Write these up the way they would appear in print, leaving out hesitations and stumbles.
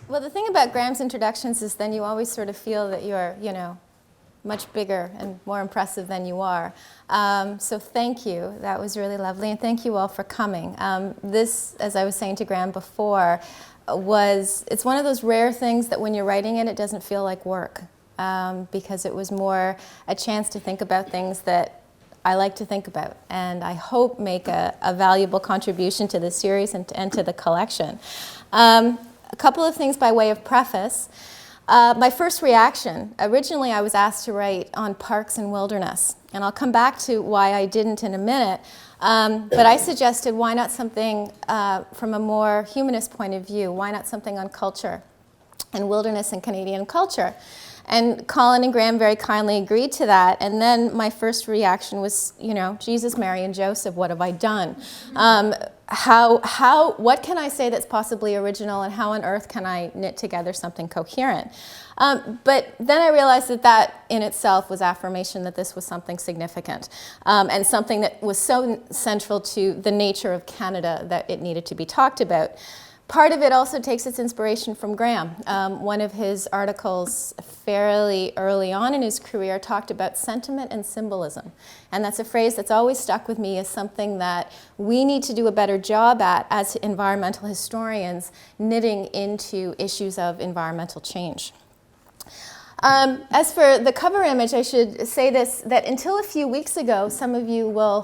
Well, the thing about Graham's introductions is then you always sort of feel that you're, much bigger and more impressive than you are. So thank you. That was really lovely. And thank you all for coming. This, as I was saying to Graham before, it's one of those rare things that when you're writing it, it doesn't feel like work. Because it was more a chance to think about things that I like to think about, and I hope make a valuable contribution to the series and to the collection. A couple of things by way of preface. My first reaction, originally I was asked to write on parks and wilderness, and I'll come back to why I didn't in a minute, but I suggested why not something from a more humanist point of view, why not something on culture and wilderness and Canadian culture. And Colin and Graham very kindly agreed to that. And then my first reaction was, Jesus, Mary, and Joseph, what have I done? What can I say that's possibly original, and how on earth can I knit together something coherent? But then I realized that in itself was affirmation that this was something significant, and something that was so central to the nature of Canada that it needed to be talked about. Part of it also takes its inspiration from Graham. One of his articles fairly early on in his career talked about sentiment and symbolism. And that's a phrase that's always stuck with me as something that we need to do a better job at as environmental historians, knitting into issues of environmental change. As for the cover image, I should say this, that until a few weeks ago, some of you will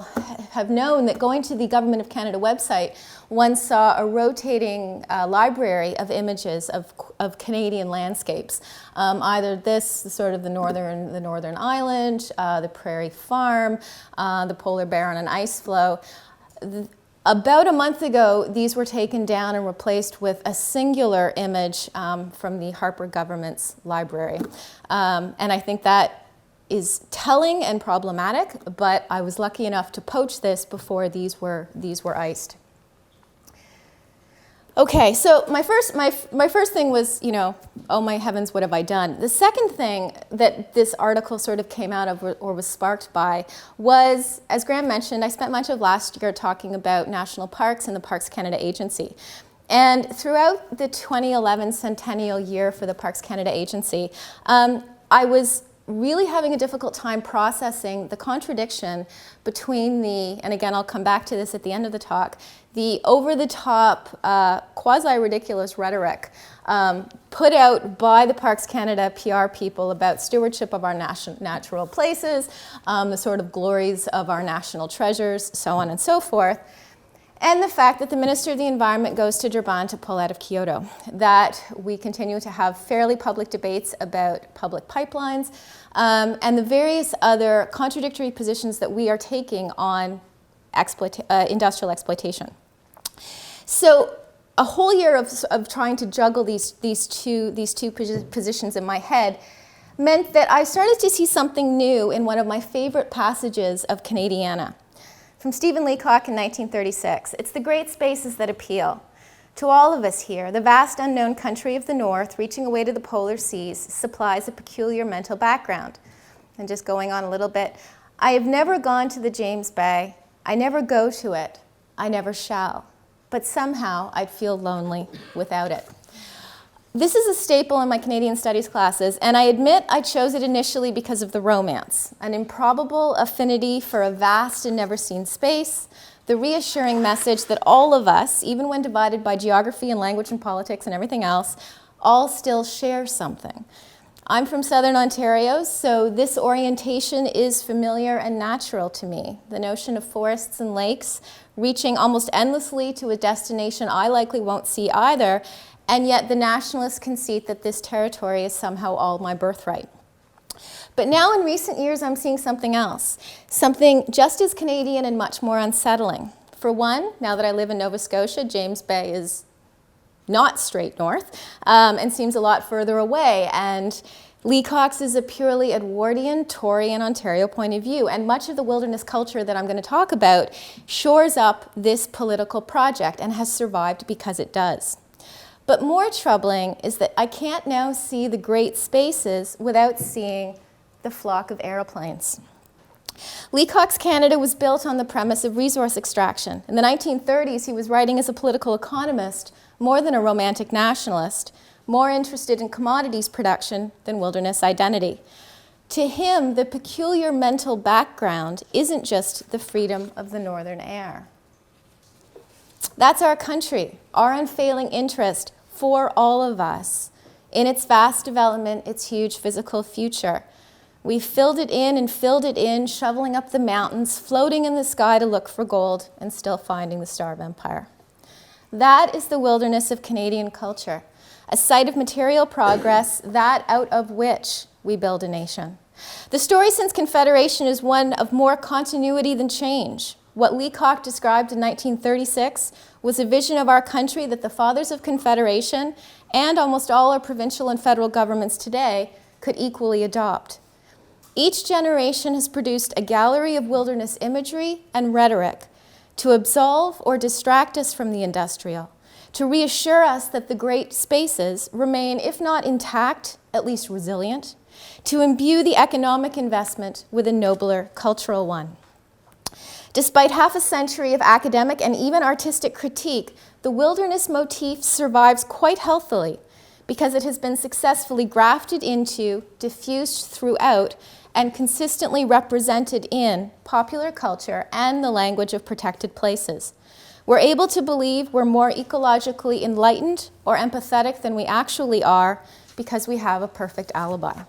have known that going to the Government of Canada website, one saw a rotating library of images of Canadian landscapes. Either this, sort of the northern island, the prairie farm, the polar bear on an ice floe. About a month ago, these were taken down and replaced with a singular image from the Harper government's library. And I think that is telling and problematic, but I was lucky enough to poach this before these were iced. Okay, so my first thing was, oh my heavens, what have I done? The second thing that this article sort of came out of or was sparked by was, as Graham mentioned, I spent much of last year talking about national parks and the Parks Canada Agency. And throughout the 2011 Centennial year for the Parks Canada Agency, I was really having a difficult time processing the contradiction between and again I'll come back to this at the end of the talk, the over-the-top, quasi-ridiculous rhetoric put out by the Parks Canada PR people about stewardship of our natural places, the sort of glories of our national treasures, so on and so forth, and the fact that the Minister of the Environment goes to Durban to pull out of Kyoto, that we continue to have fairly public debates about public pipelines, and the various other contradictory positions that we are taking on industrial exploitation. So a whole year of trying to juggle these two positions in my head meant that I started to see something new in one of my favorite passages of Canadiana. From Stephen Leacock in 1936, it's the great spaces that appeal. To all of us here, the vast unknown country of the north, reaching away to the polar seas, supplies a peculiar mental background. And just going on a little bit, I have never gone to the James Bay. I never go to it. I never shall. But somehow I'd feel lonely without it. This is a staple in my Canadian studies classes, and I admit I chose it initially because of the romance, an improbable affinity for a vast and never-seen space, the reassuring message that all of us, even when divided by geography and language and politics and everything else, all still share something. I'm from Southern Ontario, so this orientation is familiar and natural to me. The notion of forests and lakes reaching almost endlessly to a destination I likely won't see either, and yet the nationalist conceit that this territory is somehow all my birthright. But now in recent years, I'm seeing something else, something just as Canadian and much more unsettling. For one, now that I live in Nova Scotia, James Bay is not straight north and seems a lot further away. And Leacock's is a purely Edwardian, Tory, and Ontario point of view. And much of the wilderness culture that I'm going to talk about shores up this political project and has survived because it does. But more troubling is that I can't now see the great spaces without seeing the flock of aeroplanes. Leacock's Canada was built on the premise of resource extraction. In the 1930s, he was writing as a political economist more than a romantic nationalist, more interested in commodities production than wilderness identity. To him, the peculiar mental background isn't just the freedom of the northern air. That's our country, our unfailing interest for all of us in its vast development, its huge physical future. We filled it in, shoveling up the mountains, floating in the sky to look for gold, and still finding the Star of Empire. That is the wilderness of Canadian culture, a site of material progress, that out of which we build a nation. The story since Confederation is one of more continuity than change. What Leacock described in 1936 was a vision of our country that the fathers of Confederation and almost all our provincial and federal governments today could equally adopt. Each generation has produced a gallery of wilderness imagery and rhetoric to absolve or distract us from the industrial, to reassure us that the great spaces remain, if not intact, at least resilient, to imbue the economic investment with a nobler cultural one. Despite half a century of academic and even artistic critique, the wilderness motif survives quite healthily because it has been successfully grafted into, diffused throughout, and consistently represented in popular culture and the language of protected places. We're able to believe we're more ecologically enlightened or empathetic than we actually are because we have a perfect alibi.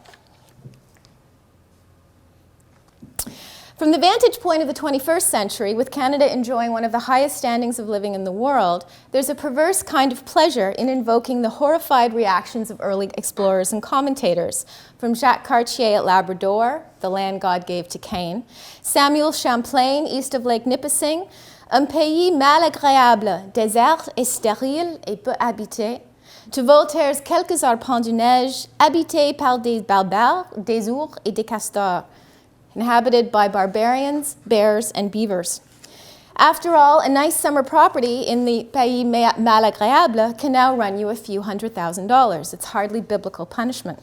From the vantage point of the 21st century, with Canada enjoying one of the highest standings of living in the world, there's a perverse kind of pleasure in invoking the horrified reactions of early explorers and commentators, from Jacques Cartier at Labrador, the land God gave to Cain, Samuel Champlain east of Lake Nipissing, un pays mal agréable, désert et stérile et peu habité, to Voltaire's quelques arpents de neige, habités par des barbares, des ours et des castors, inhabited by barbarians, bears, and beavers. After all, a nice summer property in the pays mal agréable can now run you a few $100,000. It's hardly biblical punishment.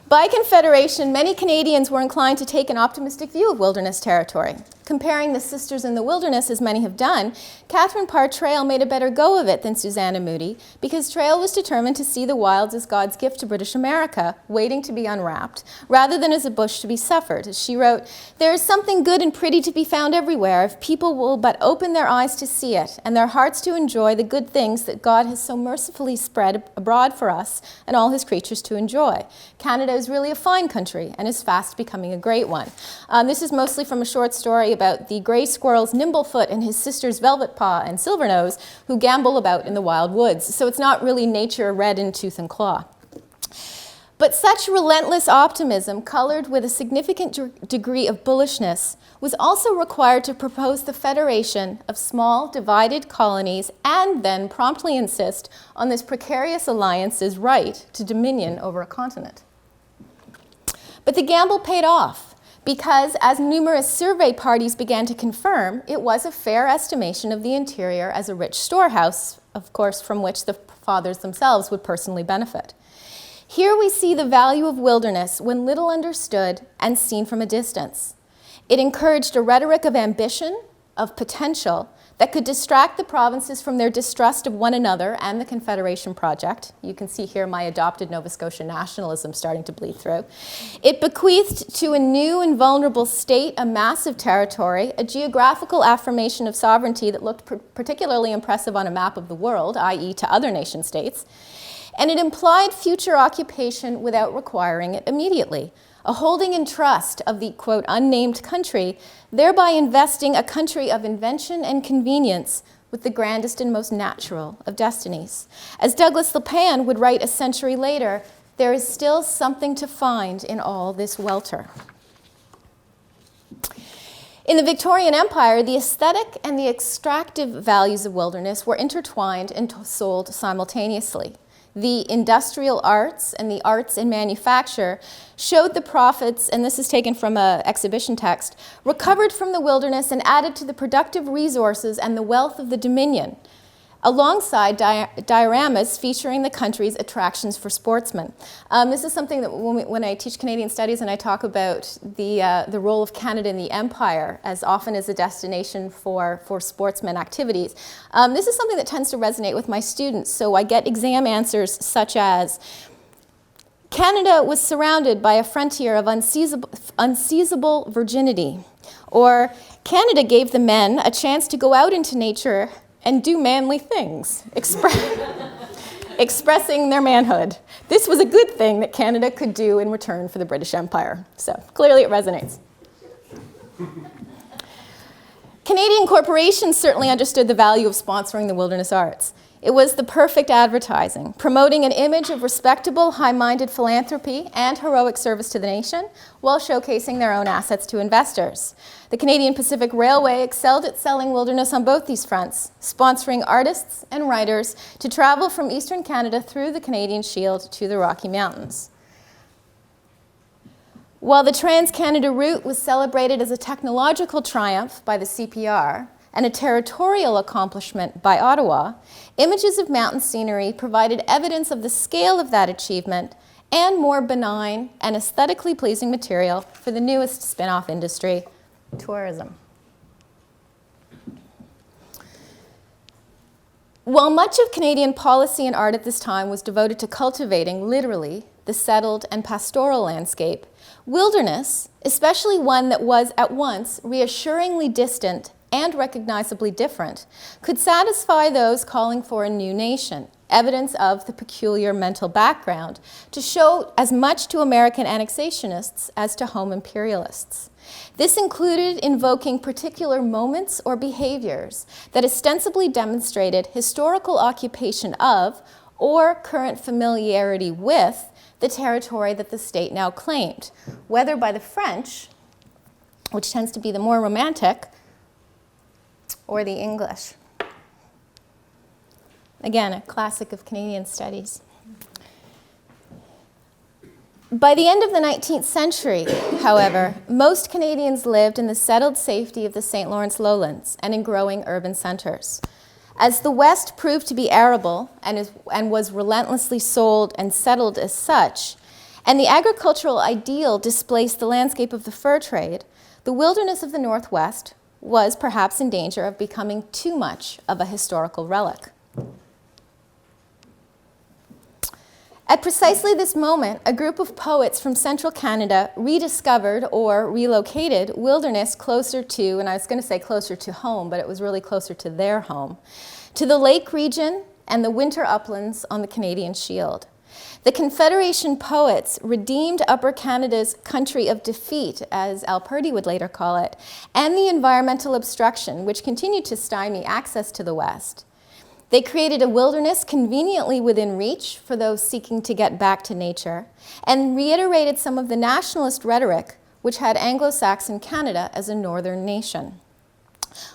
By Confederation, many Canadians were inclined to take an optimistic view of wilderness territory. Comparing the Sisters in the Wilderness, as many have done, Catherine Parr Traill made a better go of it than Susanna Moodie, because Traill was determined to see the wilds as God's gift to British America, waiting to be unwrapped, rather than as a bush to be suffered. As she wrote, "There is something good and pretty to be found everywhere if people will but open their eyes to see it, and their hearts to enjoy the good things that God has so mercifully spread abroad for us and all his creatures to enjoy. Canada is really a fine country and is fast becoming a great one." This is mostly from a short story about the gray squirrel's Nimblefoot and his sisters Velvet Paw and Silvernose, who gambol about in the wild woods. So it's not really nature red in tooth and claw. But such relentless optimism, colored with a significant degree of bullishness, was also required to propose the federation of small, divided colonies and then promptly insist on this precarious alliance's right to dominion over a continent. But the gamble paid off, because as numerous survey parties began to confirm, it was a fair estimation of the interior as a rich storehouse, of course, from which the fathers themselves would personally benefit. Here we see the value of wilderness when little understood and seen from a distance. It encouraged a rhetoric of ambition, of potential, that could distract the provinces from their distrust of one another and the Confederation project. You can see here my adopted Nova Scotia nationalism starting to bleed through. It bequeathed to a new and vulnerable state a massive territory, a geographical affirmation of sovereignty that looked particularly impressive on a map of the world, i.e. to other nation states, and it implied future occupation without requiring it immediately, a holding in trust of the, quote, unnamed country, thereby investing a country of invention and convenience with the grandest and most natural of destinies. As Douglas LePan would write a century later, there is still something to find in all this welter. In the Victorian Empire, the aesthetic and the extractive values of wilderness were intertwined and sold simultaneously. The industrial arts and the arts in manufacture showed the profits, and this is taken from an exhibition text, recovered from the wilderness and added to the productive resources and the wealth of the Dominion. alongside dioramas featuring the country's attractions for sportsmen. This is something that when I teach Canadian studies and I talk about the role of Canada in the empire as often as a destination for sportsmen activities, this is something that tends to resonate with my students. So I get exam answers such as, Canada was surrounded by a frontier of unseizable virginity, or Canada gave the men a chance to go out into nature and do manly things, expressing their manhood. This was a good thing that Canada could do in return for the British Empire. So clearly it resonates. Canadian corporations certainly understood the value of sponsoring the wilderness arts. It was the perfect advertising, promoting an image of respectable, high-minded philanthropy and heroic service to the nation, while showcasing their own assets to investors. The Canadian Pacific Railway excelled at selling wilderness on both these fronts, sponsoring artists and writers to travel from eastern Canada through the Canadian Shield to the Rocky Mountains. While the Trans-Canada route was celebrated as a technological triumph by the CPR, and a territorial accomplishment by Ottawa, images of mountain scenery provided evidence of the scale of that achievement and more benign and aesthetically pleasing material for the newest spin-off industry, tourism. While much of Canadian policy and art at this time was devoted to cultivating, literally, the settled and pastoral landscape, wilderness, especially one that was at once reassuringly distant and recognizably different, could satisfy those calling for a new nation, evidence of the peculiar mental background, to show as much to American annexationists as to home imperialists. This included invoking particular moments or behaviors that ostensibly demonstrated historical occupation of or current familiarity with the territory that the state now claimed, whether by the French, which tends to be the more romantic, or the English. Again, a classic of Canadian studies. By the end of the 19th century, however, most Canadians lived in the settled safety of the St. Lawrence lowlands and in growing urban centers. As the West proved to be arable and was relentlessly sold and settled as such, and the agricultural ideal displaced the landscape of the fur trade, the wilderness of the Northwest was perhaps in danger of becoming too much of a historical relic. At precisely this moment, a group of poets from central Canada rediscovered or relocated wilderness closer to, and I was going to say closer to home, but it was really closer to their home, to the lake region and the winter uplands on the Canadian Shield. The Confederation poets redeemed Upper Canada's country of defeat, as Al Purdy would later call it, and the environmental obstruction, which continued to stymie access to the West. They created a wilderness conveniently within reach for those seeking to get back to nature, and reiterated some of the nationalist rhetoric which had Anglo-Saxon Canada as a northern nation.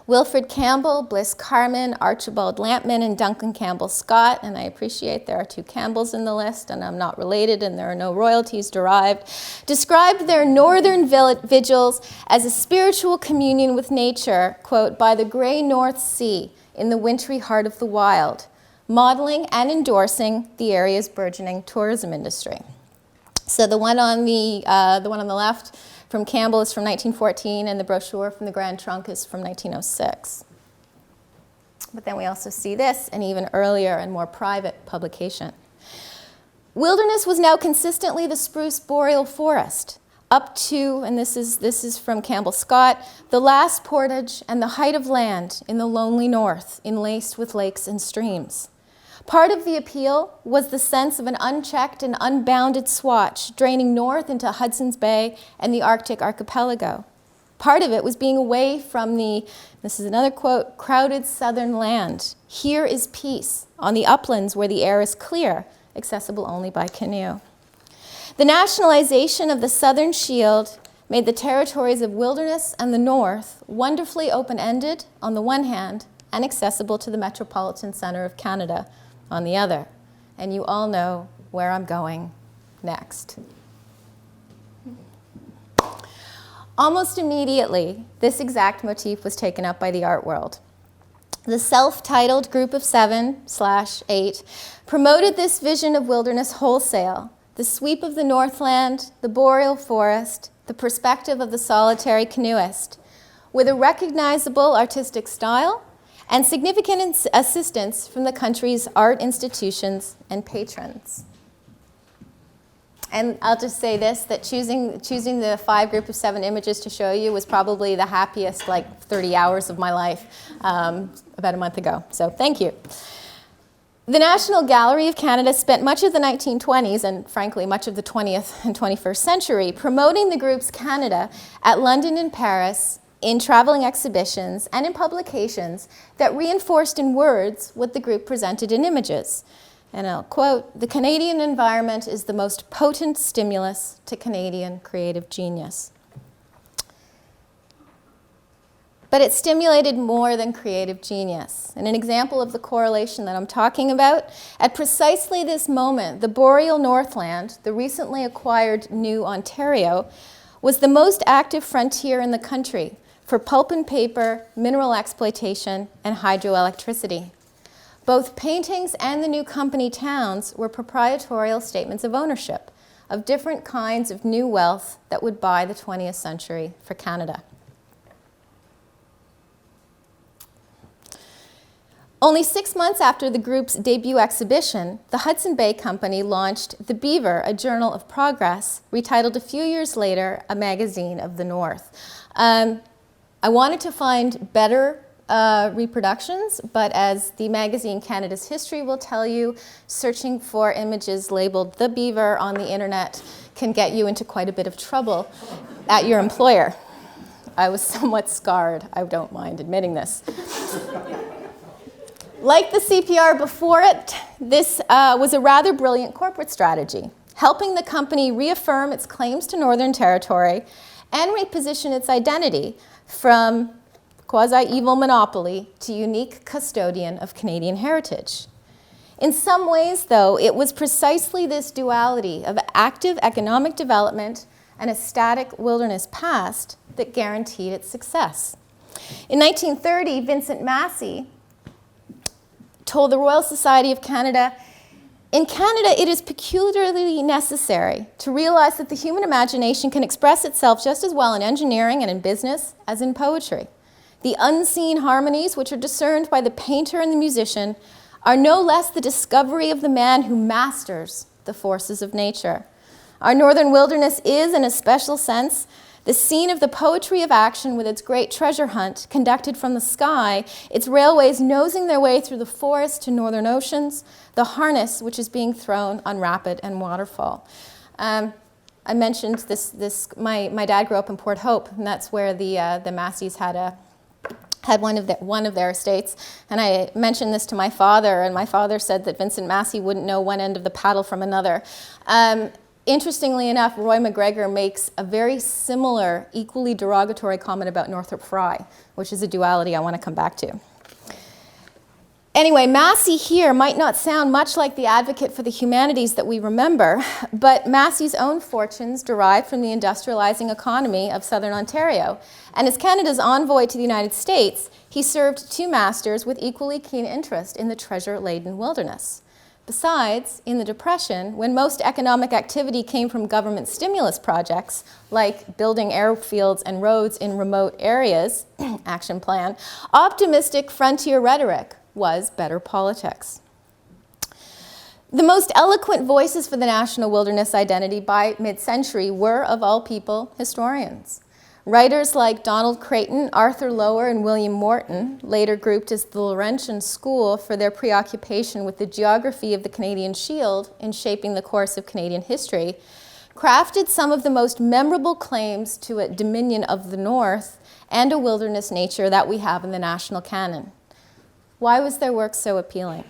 Wilfred Campbell, Bliss Carman, Archibald Lampman, and Duncan Campbell Scott, and I appreciate there are two Campbells in the list, and I'm not related, and there are no royalties derived, described their northern vigils as a spiritual communion with nature, quote, by the gray North Sea in the wintry heart of the wild, modeling and endorsing the area's burgeoning tourism industry. So the one on the left from Campbell is from 1914, and the brochure from the Grand Trunk is from 1906. But then we also see this, an even earlier and more private publication. Wilderness was now consistently the spruce boreal forest, up to, and this is from Campbell Scott, the last portage and the height of land in the lonely north, enlaced with lakes and streams. Part of the appeal was the sense of an unchecked and unbounded swatch draining north into Hudson's Bay and the Arctic archipelago. Part of it was being away from the, this is another quote, crowded southern land. Here is peace on the uplands where the air is clear, accessible only by canoe. The nationalization of the Southern Shield made the territories of wilderness and the north wonderfully open-ended on the one hand and accessible to the metropolitan center of Canada on the other. And you all know where I'm going next. Almost immediately, this exact motif was taken up by the art world. The self-titled Group of 7/8 promoted this vision of wilderness wholesale, the sweep of the Northland, the boreal forest, the perspective of the solitary canoeist, with a recognizable artistic style and significant assistance from the country's art institutions and patrons. And I'll just say this, that choosing the 5 group of 7 images to show you was probably the happiest 30 hours of my life about a month ago. So thank you. The National Gallery of Canada spent much of the 1920s and frankly much of the 20th and 21st century promoting the group's Canada at London and Paris in traveling exhibitions and in publications that reinforced in words what the group presented in images. And I'll quote, "The Canadian environment is the most potent stimulus to Canadian creative genius." But it stimulated more than creative genius. And an example of the correlation that I'm talking about, at precisely this moment, the boreal Northland, the recently acquired new Ontario, was the most active frontier in the country for pulp and paper, mineral exploitation, and hydroelectricity. Both paintings and the new company towns were proprietorial statements of ownership of different kinds of new wealth that would buy the 20th century for Canada. Only 6 months after the group's debut exhibition, the Hudson Bay Company launched The Beaver, a journal of progress, retitled a few years later, A Magazine of the North. I wanted to find better reproductions, but as the magazine Canada's History will tell you, searching for images labeled The Beaver on the internet can get you into quite a bit of trouble at your employer. I was somewhat scarred. I don't mind admitting this. Like the CPR before it, this was a rather brilliant corporate strategy, helping the company reaffirm its claims to Northern Territory and reposition its identity from quasi-evil monopoly to unique custodian of Canadian heritage. In some ways, though, it was precisely this duality of active economic development and a static wilderness past that guaranteed its success. In 1930, Vincent Massey told the Royal Society of Canada, "In Canada, it is peculiarly necessary to realize that the human imagination can express itself just as well in engineering and in business as in poetry. The unseen harmonies which are discerned by the painter and the musician are no less the discovery of the man who masters the forces of nature. Our northern wilderness is, in a special sense, the scene of the poetry of action with its great treasure hunt conducted from the sky, its railways nosing their way through the forest to northern oceans, the harness which is being thrown on rapid and waterfall." I mentioned this. My dad grew up in Port Hope, and that's where the Masseys had one of their estates. And I mentioned this to my father, and my father said that Vincent Massey wouldn't know one end of the paddle from another. Interestingly enough, Roy McGregor makes a very similar, equally derogatory comment about Northrop Frye, which is a duality I want to come back to. Anyway, Massey here might not sound much like the advocate for the humanities that we remember, but Massey's own fortunes derived from the industrializing economy of southern Ontario. And as Canada's envoy to the United States, he served 2 masters with equally keen interest in the treasure-laden wilderness. Besides, in the Depression, when most economic activity came from government stimulus projects, like building airfields and roads in remote areas, action plan, optimistic frontier rhetoric was better politics. The most eloquent voices for the national wilderness identity by mid-century were, of all people, historians. Writers like Donald Creighton, Arthur Lower, and William Morton, later grouped as the Laurentian school for their preoccupation with the geography of the Canadian Shield in shaping the course of Canadian history, crafted some of the most memorable claims to a dominion of the North and a wilderness nature that we have in the national canon. Why was their work so appealing?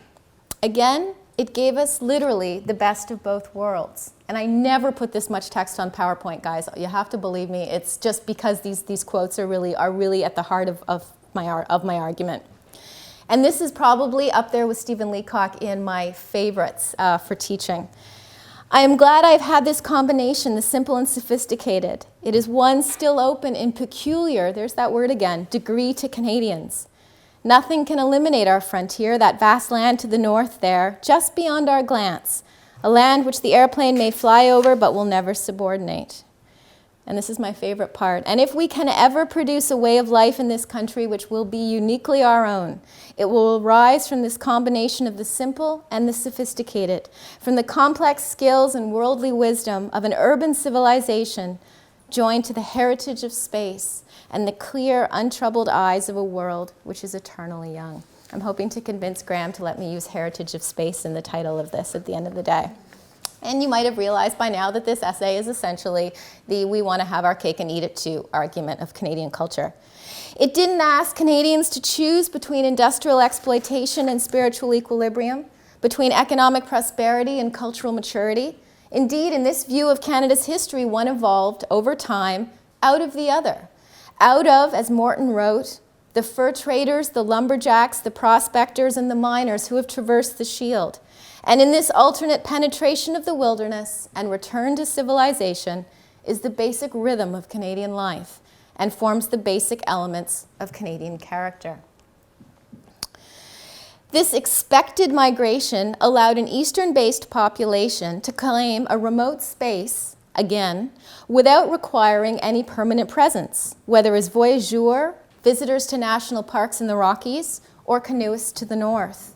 Again, it gave us literally the best of both worlds. And I never put this much text on PowerPoint, guys. You have to believe me. It's just because these quotes are really at the heart of my argument. And this is probably up there with Stephen Leacock in my favorites for teaching. I am glad I've had this combination, the simple and sophisticated. It is one still open in peculiar, there's that word again, degree to Canadians. Nothing can eliminate our frontier, that vast land to the north there, just beyond our glance, a land which the airplane may fly over but will never subordinate. And this is my favorite part. And if we can ever produce a way of life in this country which will be uniquely our own, it will arise from this combination of the simple and the sophisticated, from the complex skills and worldly wisdom of an urban civilization joined to the heritage of space and the clear, untroubled eyes of a world which is eternally young. I'm hoping to convince Graham to let me use heritage of space in the title of this at the end of the day. And you might have realized by now that this essay is essentially the we want to have our cake and eat it too argument of Canadian culture. It didn't ask Canadians to choose between industrial exploitation and spiritual equilibrium, between economic prosperity and cultural maturity. Indeed, in this view of Canada's history, one evolved over time out of the other. Out of, as Morton wrote, the fur traders, the lumberjacks, the prospectors, and the miners who have traversed the shield. And in this alternate penetration of the wilderness and return to civilization is the basic rhythm of Canadian life and forms the basic elements of Canadian character. This expected migration allowed an eastern-based population to claim a remote space, again, without requiring any permanent presence, whether as voyageurs, visitors to national parks in the Rockies, or canoeists to the north.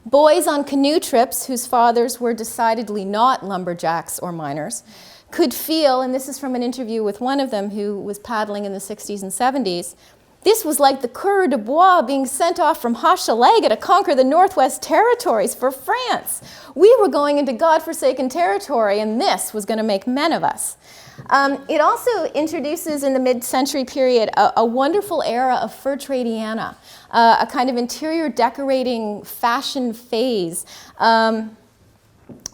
Boys on canoe trips whose fathers were decidedly not lumberjacks or miners could feel, and this is from an interview with one of them who was paddling in the 60s and 70s, this was like the coureur de bois being sent off from Hochelaga to conquer the Northwest Territories for France. We were going into God-forsaken territory, and this was going to make men of us. It also introduces, in the mid-century period, a wonderful era of fur tradiana, a kind of interior decorating fashion phase.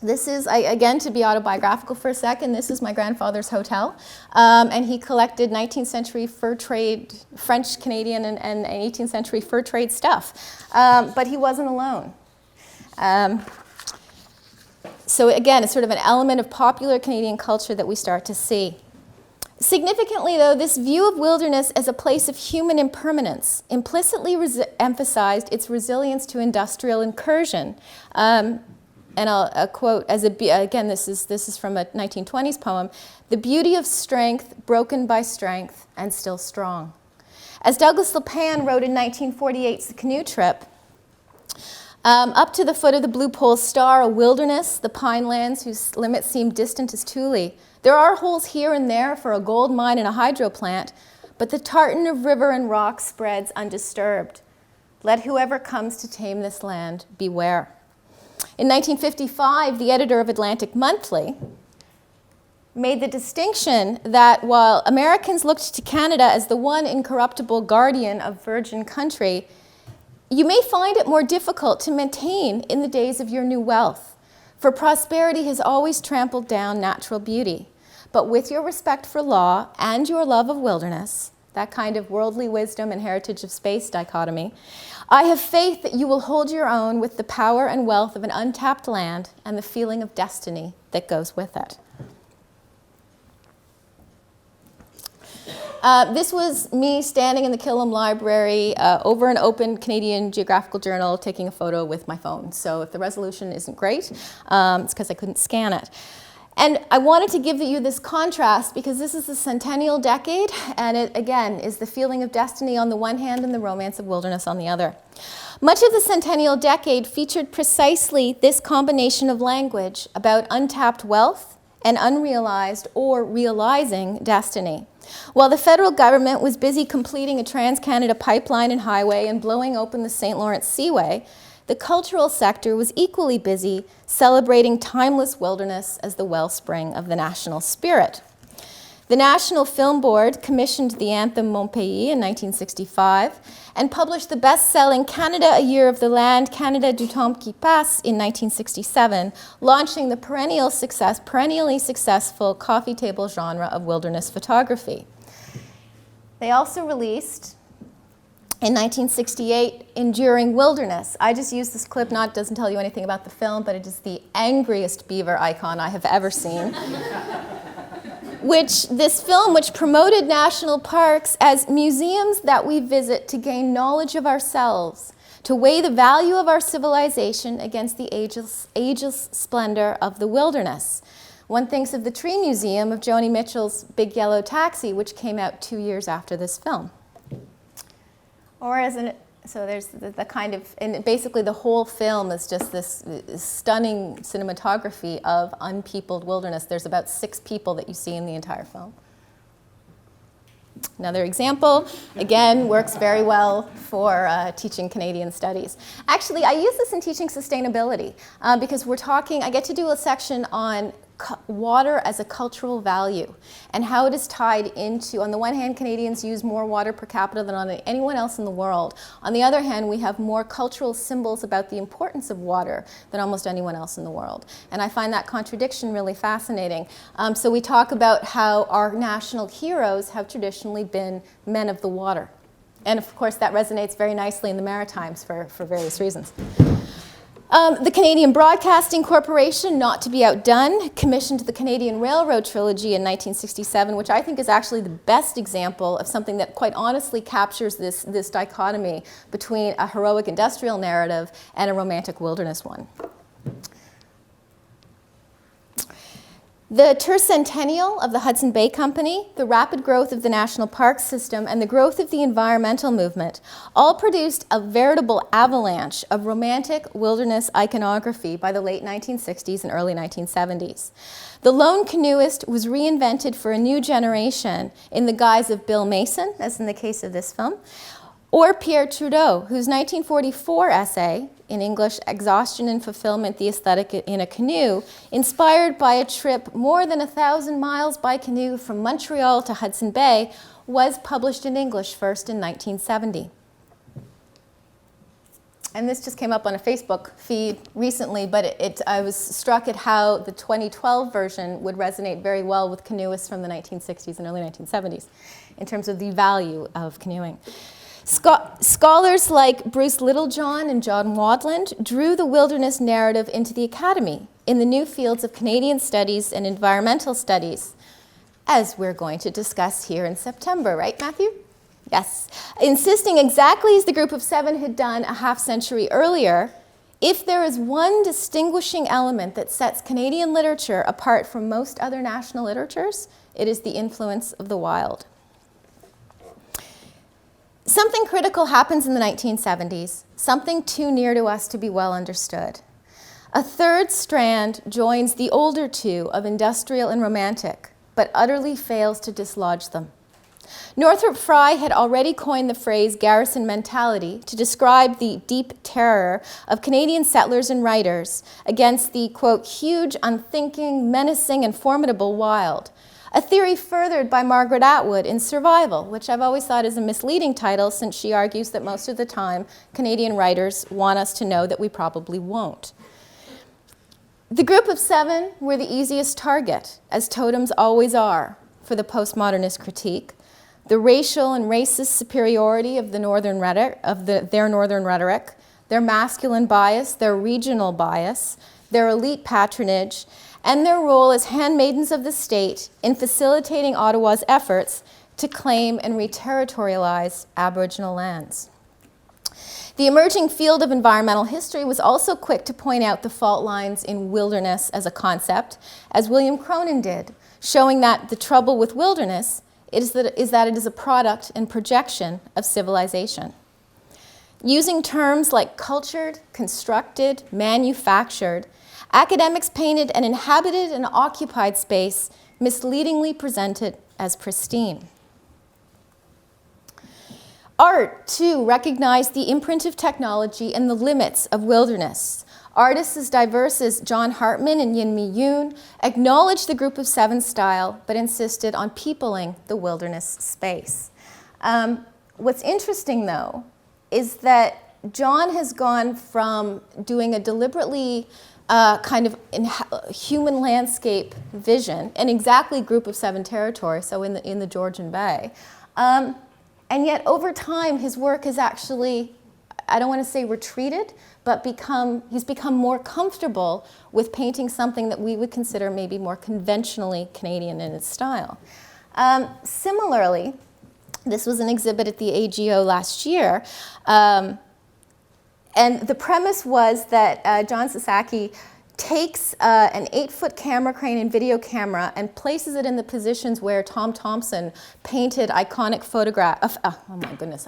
This is, again, to be autobiographical for a second, this is my grandfather's hotel. And he collected 19th century fur trade, French, Canadian, and 18th century fur trade stuff. But he wasn't alone. So again, it's sort of an element of popular Canadian culture that we start to see. Significantly, though, this view of wilderness as a place of human impermanence implicitly emphasized its resilience to industrial incursion. And I'll quote, again, this is from a 1920s poem, "The beauty of strength broken by strength and still strong." As Douglas LePan wrote in 1948's The Canoe Trip, up to the foot of the Blue Pole Star, a wilderness, the pine lands whose limits seem distant as Thule. There are holes here and there for a gold mine and a hydro plant, but the tartan of river and rock spreads undisturbed. Let whoever comes to tame this land beware. In 1955, the editor of Atlantic Monthly made the distinction that while Americans looked to Canada as the one incorruptible guardian of virgin country, you may find it more difficult to maintain in the days of your new wealth, for prosperity has always trampled down natural beauty. But with your respect for law and your love of wilderness, that kind of worldly wisdom and heritage of space dichotomy, I have faith that you will hold your own with the power and wealth of an untapped land and the feeling of destiny that goes with it. This was me standing in the Killam Library over an open Canadian Geographical Journal taking a photo with my phone. So if the resolution isn't great, it's because I couldn't scan it. And I wanted to give you this contrast because this is the Centennial decade, and it, again, is the feeling of destiny on the one hand and the romance of wilderness on the other. Much of the Centennial decade featured precisely this combination of language about untapped wealth and unrealized or realizing destiny. While the federal government was busy completing a Trans-Canada pipeline and highway and blowing open the St. Lawrence Seaway, the cultural sector was equally busy celebrating timeless wilderness as the wellspring of the national spirit. The National Film Board commissioned the anthem Mon Pays in 1965 and published the best-selling Canada, A Year of the Land, Canada du Temps qui Passe in 1967, launching the perennially successful coffee table genre of wilderness photography. They also released, in 1968, Enduring Wilderness. I just used this clip, doesn't tell you anything about the film, but it is the angriest beaver icon I have ever seen. this film, which promoted national parks as museums that we visit to gain knowledge of ourselves, to weigh the value of our civilization against the ageless splendor of the wilderness. One thinks of the Tree Museum of Joni Mitchell's Big Yellow Taxi, which came out 2 years after this film. Or so there's the kind of, and basically the whole film is just this stunning cinematography of unpeopled wilderness. There's about 6 people that you see in the entire film. Another example, again, works very well for teaching Canadian studies. Actually, I use this in teaching sustainability because I get to do a section on water as a cultural value and how it is tied into, on the one hand, Canadians use more water per capita than anyone else in the world. On the other hand, we have more cultural symbols about the importance of water than almost anyone else in the world. And I find that contradiction really fascinating. So we talk about how our national heroes have traditionally been men of the water. And of course, that resonates very nicely in the Maritimes for various reasons. The Canadian Broadcasting Corporation, not to be outdone, commissioned the Canadian Railroad Trilogy in 1967, which I think is actually the best example of something that quite honestly captures this dichotomy between a heroic industrial narrative and a romantic wilderness one. The Centennial of the Hudson Bay Company, the rapid growth of the national park system, and the growth of the environmental movement all produced a veritable avalanche of romantic wilderness iconography by the late 1960s and early 1970s. The lone canoeist was reinvented for a new generation in the guise of Bill Mason, as in the case of this film, or Pierre Trudeau, whose 1944 essay, in English, Exhaustion and Fulfillment, the Aesthetic in a Canoe, inspired by a trip more than 1,000 miles by canoe from Montreal to Hudson Bay, was published in English first in 1970. And this just came up on a Facebook feed recently, but I was struck at how the 2012 version would resonate very well with canoeists from the 1960s and early 1970s in terms of the value of canoeing. Scholars like Bruce Littlejohn and John Wadland drew the wilderness narrative into the academy in the new fields of Canadian studies and environmental studies, as we're going to discuss here in September, right, Matthew? Yes. Insisting exactly as the Group of 7 had done a half-century earlier, if there is one distinguishing element that sets Canadian literature apart from most other national literatures, it is the influence of the wild. Something critical happens in the 1970s, something too near to us to be well understood. A third strand joins the older two of industrial and romantic, but utterly fails to dislodge them. Northrop Frye had already coined the phrase garrison mentality to describe the deep terror of Canadian settlers and writers against the, quote, huge, unthinking, menacing, and formidable wild. A theory furthered by Margaret Atwood in Survival, which I've always thought is a misleading title since she argues that most of the time Canadian writers want us to know that we probably won't. The Group of 7 were the easiest target, as totems always are, for the postmodernist critique. The racial and racist superiority of their northern rhetoric, their masculine bias, their regional bias, their elite patronage, and their role as handmaidens of the state in facilitating Ottawa's efforts to claim and re-territorialize Aboriginal lands. The emerging field of environmental history was also quick to point out the fault lines in wilderness as a concept, as William Cronin did, showing that the trouble with wilderness is that it is a product and projection of civilization. Using terms like cultured, constructed, manufactured, academics painted an inhabited and occupied space misleadingly presented as pristine. Art, too, recognized the imprint of technology and the limits of wilderness. Artists as diverse as John Hartman and Yin-Mi Yoon acknowledged the Group of 7 style, but insisted on peopling the wilderness space. What's interesting, though, is that John has gone from doing a deliberately kind of human landscape vision, in exactly Group of 7 territory, so in the Georgian Bay. And yet over time his work has actually, I don't want to say retreated, but he's become more comfortable with painting something that we would consider maybe more conventionally Canadian in its style. Similarly, this was an exhibit at the AGO last year, and the premise was that John Sasaki takes an 8-foot camera crane and video camera and places it in the positions where Tom Thomson painted iconic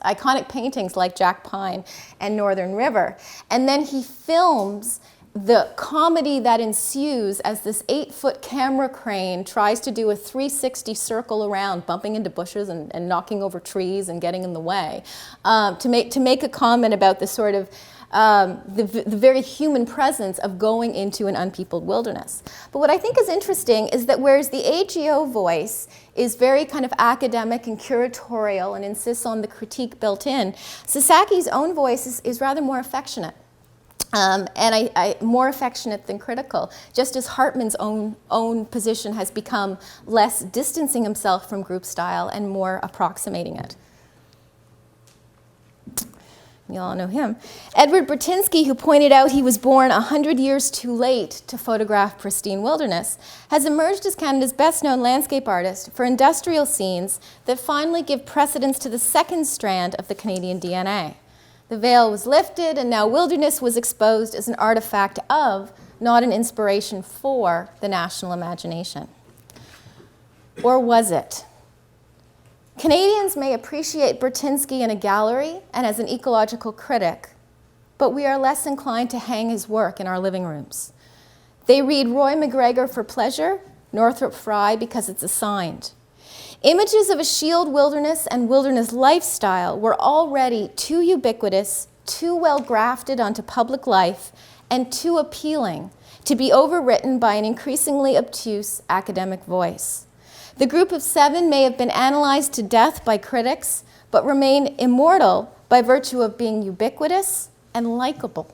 iconic paintings like Jack Pine and Northern River. And then he films the comedy that ensues as this 8-foot camera crane tries to do a 360 circle around, bumping into bushes and knocking over trees and getting in the way, to make a comment about the sort of the very human presence of going into an unpeopled wilderness. But what I think is interesting is that whereas the AGO voice is very kind of academic and curatorial and insists on the critique built in, Sasaki's own voice is rather more affectionate. And more affectionate than critical, just as Hartman's own position has become less distancing himself from group style and more approximating it. You all know him. Edward Bertinsky, who pointed out he was born 100 years too late to photograph pristine wilderness, has emerged as Canada's best-known landscape artist for industrial scenes that finally give precedence to the second strand of the Canadian DNA. The veil was lifted, and now wilderness was exposed as an artifact of, not an inspiration for, the national imagination. Or was it? Canadians may appreciate Bertinsky in a gallery and as an ecological critic, but we are less inclined to hang his work in our living rooms. They read Roy McGregor for pleasure, Northrop Frye because it's assigned. Images of a shield wilderness and wilderness lifestyle were already too ubiquitous, too well grafted onto public life, and too appealing to be overwritten by an increasingly obtuse academic voice. The group of 7 may have been analyzed to death by critics, but remain immortal by virtue of being ubiquitous and likable.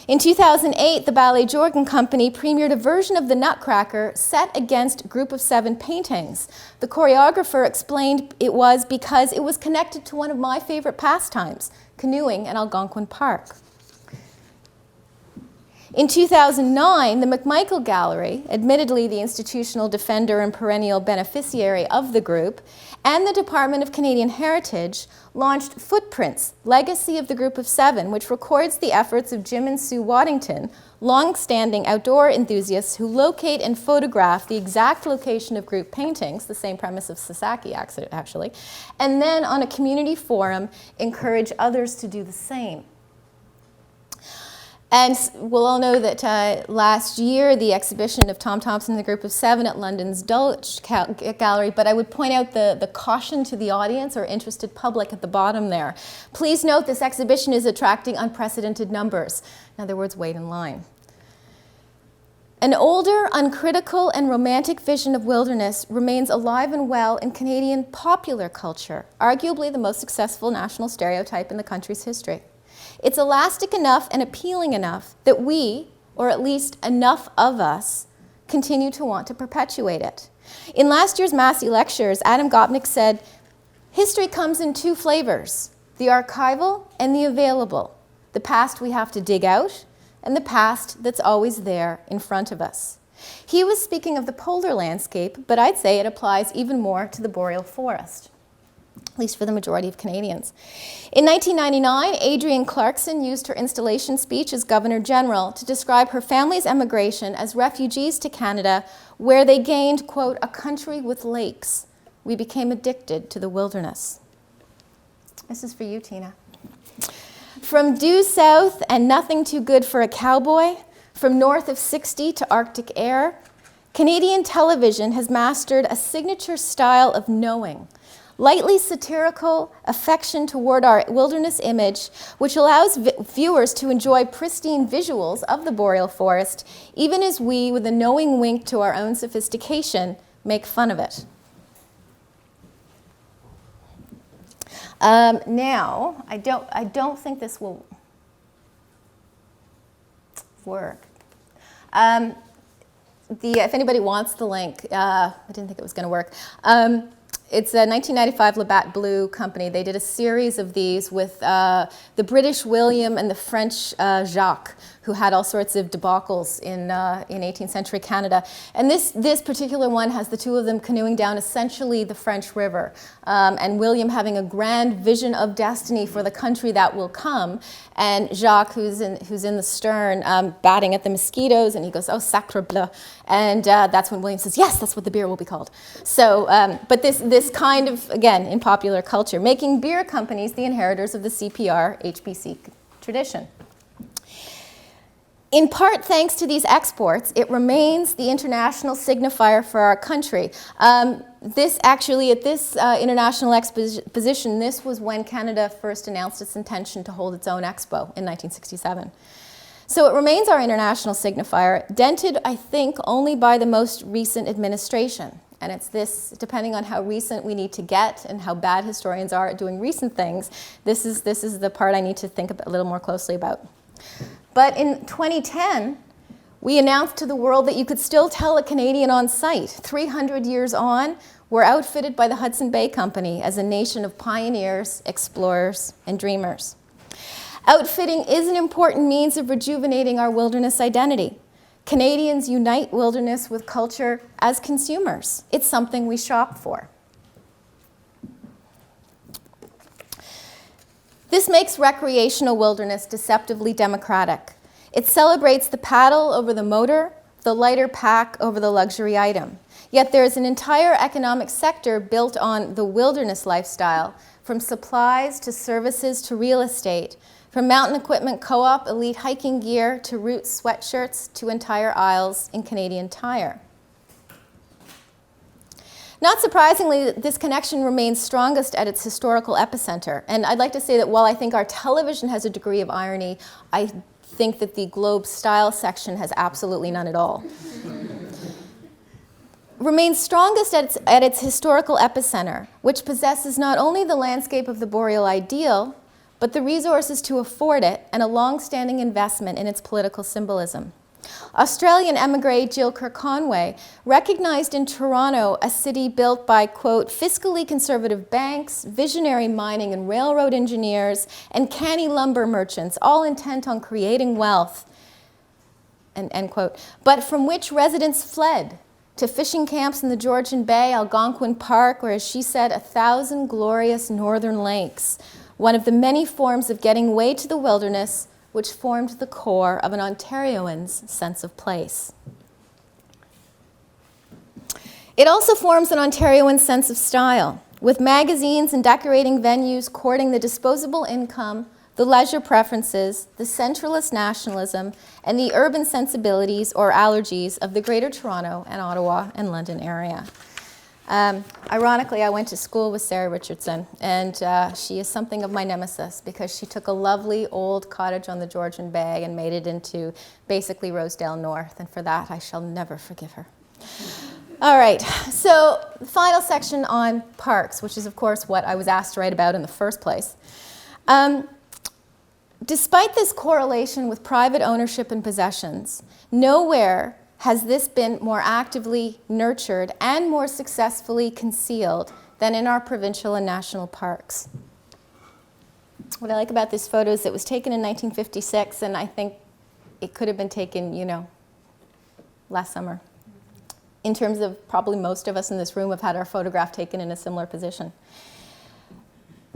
In 2008, the Ballet Jordan Company premiered a version of The Nutcracker set against Group of 7 paintings. The choreographer explained it was because it was connected to one of my favorite pastimes, canoeing in Algonquin Park. In 2009, the McMichael Gallery, admittedly the institutional defender and perennial beneficiary of the group, and the Department of Canadian Heritage launched Footprints, Legacy of the Group of 7, which records the efforts of Jim and Sue Waddington, long-standing outdoor enthusiasts who locate and photograph the exact location of group paintings, the same premise of Sasaki actually, and then on a community forum encourage others to do the same. And we'll all know that last year, the exhibition of Tom Thomson and the Group of 7 at London's Dulwich Gallery, but I would point out the caution to the audience or interested public at the bottom there. Please note this exhibition is attracting unprecedented numbers. In other words, wait in line. An older, uncritical, and romantic vision of wilderness remains alive and well in Canadian popular culture, arguably the most successful national stereotype in the country's history. It's elastic enough and appealing enough that we, or at least enough of us, continue to want to perpetuate it. In last year's Massey Lectures, Adam Gopnik said, "History comes in 2 flavors, the archival and the available, the past we have to dig out, and the past that's always there in front of us." He was speaking of the polar landscape, but I'd say it applies even more to the boreal forest, at least for the majority of Canadians. In 1999, Adrienne Clarkson used her installation speech as Governor General to describe her family's emigration as refugees to Canada, where they gained, quote, "a country with lakes. We became addicted to the wilderness." This is for you, Tina. From due south and nothing too good for a cowboy, from north of 60 to Arctic air, Canadian television has mastered a signature style of knowing, lightly satirical affection toward our wilderness image, which allows viewers to enjoy pristine visuals of the boreal forest, even as we, with a knowing wink to our own sophistication, make fun of it. Now, I don't think this will work. If anybody wants the link, I didn't think it was going to work. It's a 1995 Labatt Blue company. They did a series of these with the British William and the French Jacques, who had all sorts of debacles in 18th century Canada. And this particular one has the two of them canoeing down essentially the French River, and William having a grand vision of destiny for the country that will come, and Jacques, who's in the stern, batting at the mosquitoes, and he goes, "Oh, sacre bleu," and that's when William says, "Yes, that's what the beer will be called." So, but this kind of, again, in popular culture, making beer companies the inheritors of the CPR HBC tradition. In part, thanks to these exports, it remains the international signifier for our country. This actually, at this international exposition, this was when Canada first announced its intention to hold its own expo in 1967. So it remains our international signifier, dented, I think, only by the most recent administration. And it's this, depending on how recent we need to get and how bad historians are at doing recent things, this is the part I need to think a little more closely about. But in 2010, we announced to the world that you could still tell a Canadian on sight. 300 years on, we're outfitted by the Hudson Bay Company as a nation of pioneers, explorers, and dreamers. Outfitting is an important means of rejuvenating our wilderness identity. Canadians unite wilderness with culture as consumers. It's something we shop for. This makes recreational wilderness deceptively democratic. It celebrates the paddle over the motor, the lighter pack over the luxury item. Yet there is an entire economic sector built on the wilderness lifestyle, from supplies to services to real estate, from mountain equipment co-op, elite hiking gear, to Roots sweatshirts, to entire aisles in Canadian Tire. Not surprisingly, this connection remains strongest at its historical epicenter. And I'd like to say that while I think our television has a degree of irony, I think that the Globe style section has absolutely none at all. Remains strongest at its historical epicenter, which possesses not only the landscape of the boreal ideal, but the resources to afford it and a long-standing investment in its political symbolism. Australian emigre Jill Kirk-Conway recognized in Toronto a city built by, quote, fiscally conservative banks, visionary mining and railroad engineers, and canny lumber merchants, all intent on creating wealth, end quote, but from which residents fled to fishing camps in the Georgian Bay, Algonquin Park, or as she said, 1,000 glorious northern lakes, one of the many forms of getting way to the wilderness which formed the core of an Ontarioan's sense of place. It also forms an Ontarioan sense of style, with magazines and decorating venues courting the disposable income, the leisure preferences, the centralist nationalism, and the urban sensibilities or allergies of the Greater Toronto and Ottawa and London area. Ironically, I went to school with Sarah Richardson, and she is something of my nemesis because she took a lovely old cottage on the Georgian Bay and made it into basically Rosedale North, and for that I shall never forgive her. All right, so the final section on parks, which is of course what I was asked to write about in the first place. Despite this correlation with private ownership and possessions, nowhere has this been more actively nurtured and more successfully concealed than in our provincial and national parks. What I like about this photo is it was taken in 1956, and I think it could have been taken, last summer. In terms of probably most of us in this room have had our photograph taken in a similar position.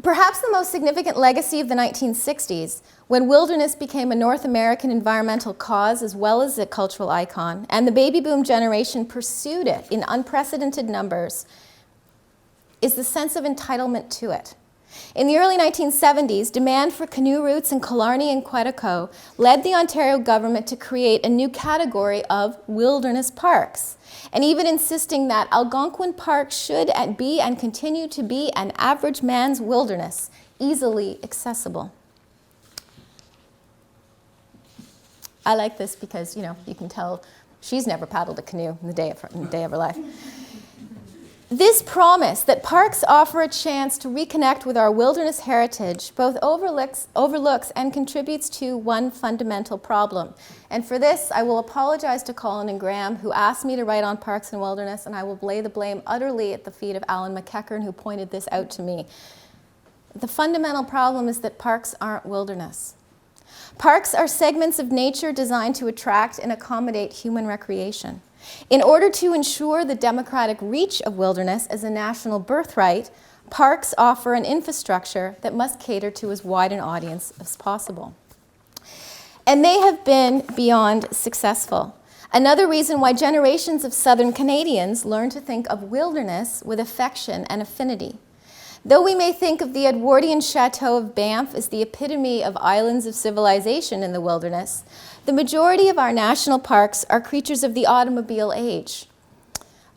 Perhaps the most significant legacy of the 1960s, when wilderness became a North American environmental cause as well as a cultural icon, and the baby boom generation pursued it in unprecedented numbers, is the sense of entitlement to it. In the early 1970s, demand for canoe routes in Killarney and Quetico led the Ontario government to create a new category of wilderness parks, and even insisting that Algonquin Park should be and continue to be an average man's wilderness, easily accessible. I like this because, you can tell she's never paddled a canoe in the day of her life. This promise that parks offer a chance to reconnect with our wilderness heritage both overlooks and contributes to one fundamental problem. And for this, I will apologize to Colin and Graham, who asked me to write on parks and wilderness, and I will lay the blame utterly at the feet of Alan McEachern, who pointed this out to me. The fundamental problem is that parks aren't wilderness. Parks are segments of nature designed to attract and accommodate human recreation. In order to ensure the democratic reach of wilderness as a national birthright, parks offer an infrastructure that must cater to as wide an audience as possible. And they have been beyond successful. Another reason why generations of Southern Canadians learn to think of wilderness with affection and affinity. Though we may think of the Edwardian Chateau of Banff as the epitome of islands of civilization in the wilderness, the majority of our national parks are creatures of the automobile age.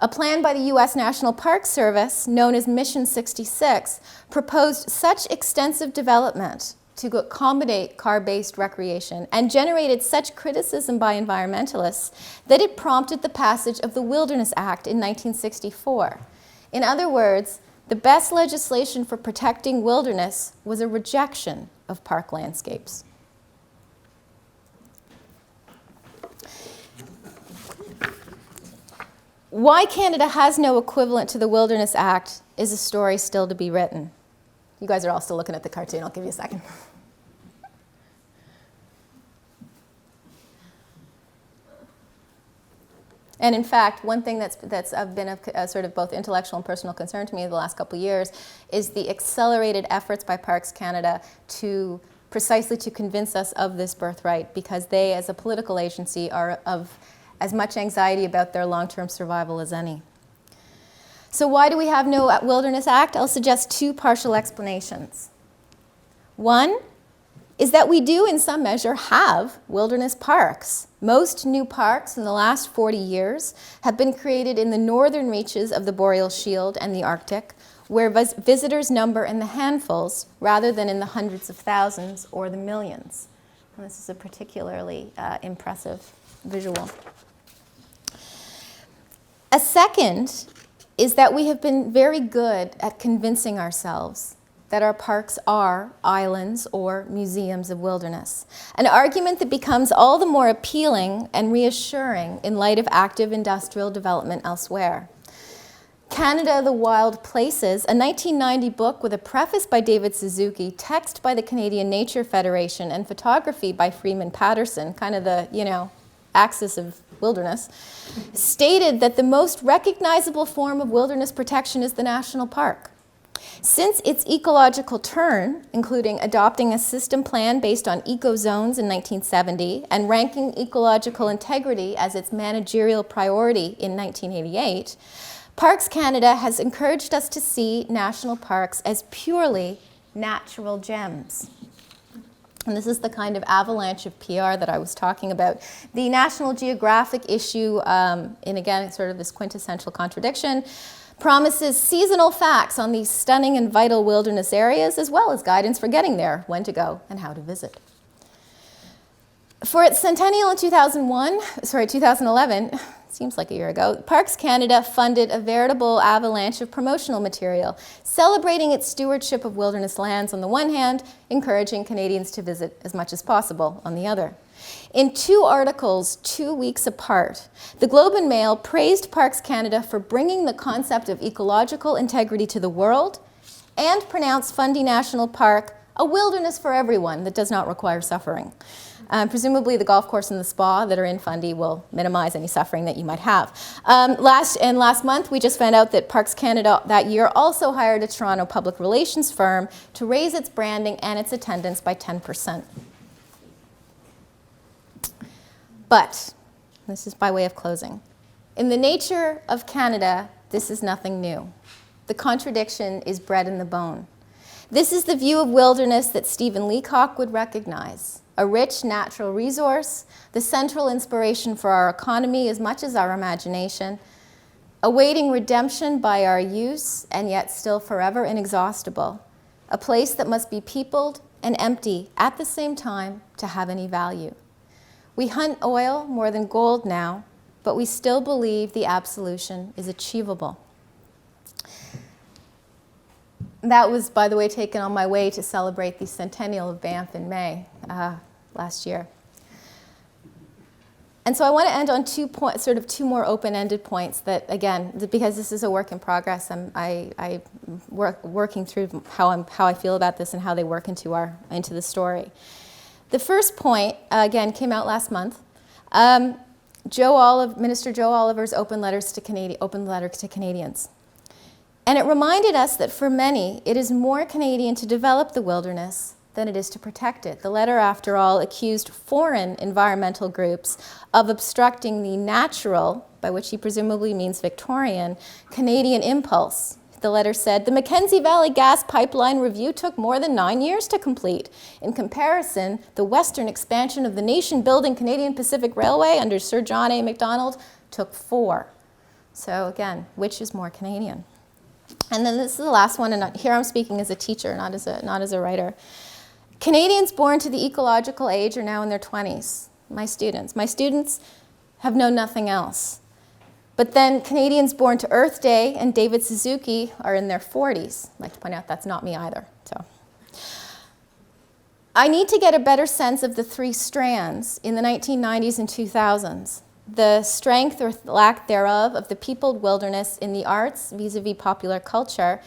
A plan by the U.S. National Park Service, known as Mission 66, proposed such extensive development to accommodate car-based recreation and generated such criticism by environmentalists that it prompted the passage of the Wilderness Act in 1964. In other words, the best legislation for protecting wilderness was a rejection of park landscapes. Why Canada has no equivalent to the Wilderness Act is a story still to be written. You guys are all still looking at the cartoon. I'll give you a second. And in fact, one thing that's been a sort of both intellectual and personal concern to me the last couple of years is the accelerated efforts by Parks Canada precisely to convince us of this birthright, because they, as a political agency, are of as much anxiety about their long-term survival as any. So why do we have no Wilderness Act? I'll suggest two partial explanations. One is that we do, in some measure, have wilderness parks. Most new parks in the last 40 years have been created in the northern reaches of the Boreal Shield and the Arctic, where visitors number in the handfuls rather than in the hundreds of thousands or the millions. And this is a particularly impressive visual. A second is that we have been very good at convincing ourselves that our parks are islands or museums of wilderness, an argument that becomes all the more appealing and reassuring in light of active industrial development elsewhere. Canada, the Wild Places, a 1990 book with a preface by David Suzuki, text by the Canadian Nature Federation, and photography by Freeman Patterson, kind of the, axis of wilderness, stated that the most recognizable form of wilderness protection is the national park. Since its ecological turn, including adopting a system plan based on eco-zones in 1970 and ranking ecological integrity as its managerial priority in 1988, Parks Canada has encouraged us to see national parks as purely natural gems. And this is the kind of avalanche of PR that I was talking about. The National Geographic issue, in again sort of this quintessential contradiction, promises seasonal facts on these stunning and vital wilderness areas, as well as guidance for getting there, when to go, and how to visit. For its Centennial in 2011, seems like a year ago, Parks Canada funded a veritable avalanche of promotional material, celebrating its stewardship of wilderness lands on the one hand, encouraging Canadians to visit as much as possible on the other. In two articles 2 weeks apart, the Globe and Mail praised Parks Canada for bringing the concept of ecological integrity to the world and pronounced Fundy National Park a wilderness for everyone that does not require suffering. Presumably the golf course and the spa that are in Fundy will minimize any suffering that you might have. Last month, we just found out that Parks Canada that year also hired a Toronto public relations firm to raise its branding and its attendance by 10%. But, this is by way of closing, in the nature of Canada, this is nothing new. The contradiction is bred in the bone. This is the view of wilderness that Stephen Leacock would recognize. A rich natural resource, the central inspiration for our economy as much as our imagination, awaiting redemption by our use and yet still forever inexhaustible, a place that must be peopled and empty at the same time to have any value. We hunt oil more than gold now, but we still believe the absolution is achievable. that was, by the way, taken on my way to celebrate the Centennial of Banff in May last year. And so I want to end on two more open-ended points that, again, because this is a work in progress, I'm working through how I feel about this and how they work into the story. The first point, again, came out last month. Minister Joe Oliver's open letter to Canadians. And it reminded us that for many, it is more Canadian to develop the wilderness than it is to protect it. The letter, after all, accused foreign environmental groups of obstructing the natural, by which he presumably means Victorian, Canadian impulse. The letter said, the Mackenzie Valley Gas Pipeline review took more than 9 years to complete. In comparison, the western expansion of the nation-building Canadian Pacific Railway under Sir John A. Macdonald took 4. So again, which is more Canadian? And then this is the last one, and here I'm speaking as a teacher, not as a writer. Canadians born to the ecological age are now in their 20s. My students have known nothing else. But then Canadians born to Earth Day and David Suzuki are in their 40s. I'd like to point out that's not me either. So, I need to get a better sense of the 3 strands in the 1990s and 2000s. The strength or lack thereof of the peopled wilderness in the arts vis-a-vis popular culture,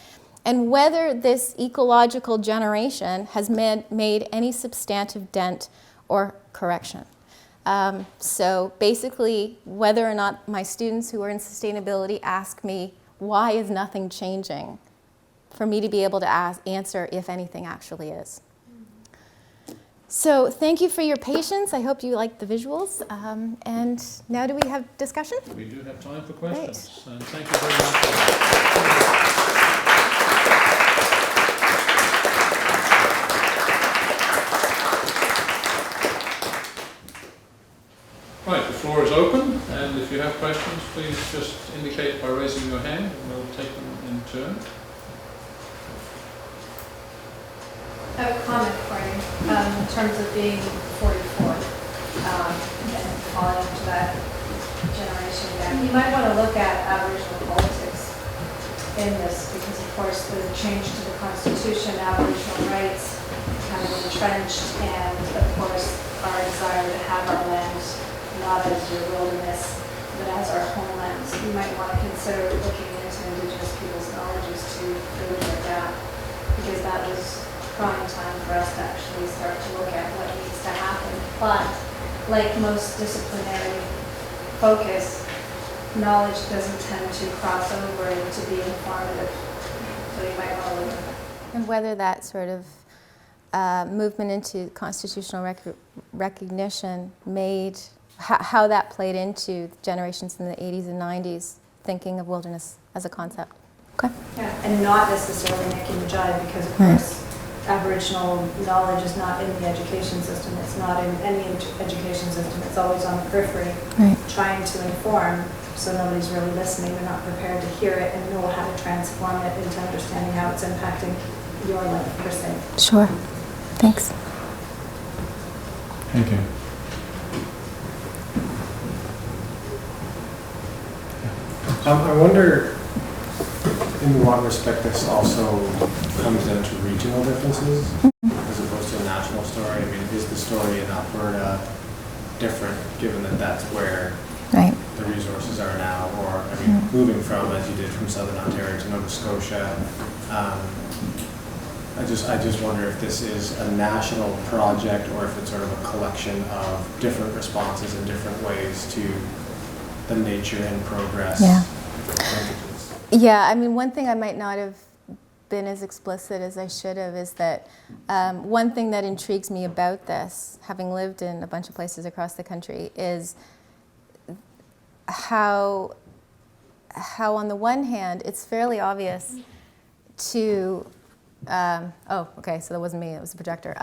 and whether this ecological generation has made any substantive dent or correction. So basically, whether or not my students who are in sustainability ask me, why is nothing changing? For me to be able to answer if anything actually is. So thank you for your patience. I hope you liked the visuals. And now do we have discussion? We do have time for questions. Great. And thank you very much. Right, the floor is open, and if you have questions, please just indicate by raising your hand, and we'll take them in turn. I have a comment for you in terms of being 44 and falling into that generation again. You might want to look at Aboriginal politics in this because, of course, the change to the Constitution, Aboriginal rights kind of entrenched, and, of course, our desire to have our land not as your wilderness, but as our homeland. So you might want to consider looking into Indigenous people's knowledges to bridge that gap, because that was prime time for us to actually start to look at what needs to happen. But like most disciplinary focus, knowledge doesn't tend to cross over and to be informative. So you might want to look at that. And whether that sort of movement into constitutional recognition made, how that played into generations in the 80s and 90s thinking of wilderness as a concept. Okay. Yeah, and not necessarily making the jive, because of course Aboriginal knowledge is not in the education system. It's not in any education system. It's always on the periphery, trying to inform, so nobody's really listening. They're not prepared to hear it and know how to transform it into understanding how it's impacting your life per se. Sure. Thanks. Thank you. I wonder in what respect this also comes down to regional differences as opposed to a national story. I mean, is the story in Alberta different given that that's where the resources are now? Or, I mean, moving from, as you did, from Southern Ontario to Nova Scotia, I just wonder if this is a national project or if it's sort of a collection of different responses in different ways to the nature and progress. Yeah, I mean, one thing I might not have been as explicit as I should have is that one thing that intrigues me about this, having lived in a bunch of places across the country, is how on the one hand, it's fairly obvious to, oh, okay, so that wasn't me, it was the projector.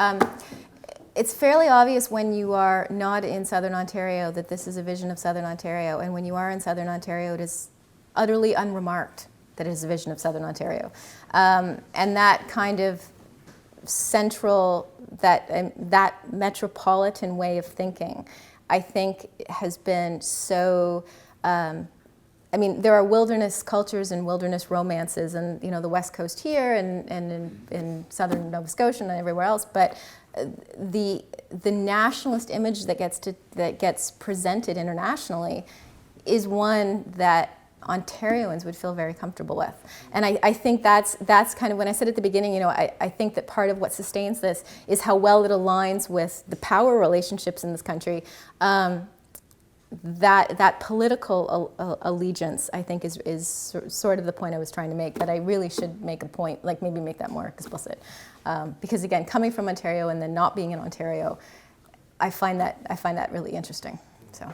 It's fairly obvious when you are not in Southern Ontario that this is a vision of Southern Ontario, and when you are in Southern Ontario, it is utterly unremarked that it is a vision of Southern Ontario. And that kind of central, that metropolitan way of thinking, I think has been so I mean, there are wilderness cultures and wilderness romances, and the West Coast here, and in southern Nova Scotia and everywhere else. But the nationalist image that gets presented internationally is one that Ontarians would feel very comfortable with. And I think that's kind of, when I said at the beginning, I think that part of what sustains this is how well it aligns with the power relationships in this country. That political allegiance, I think, is sort of the point I was trying to make, that I really should make a point, like maybe make that more explicit. Because again, coming from Ontario and then not being in Ontario, I find that really interesting. So.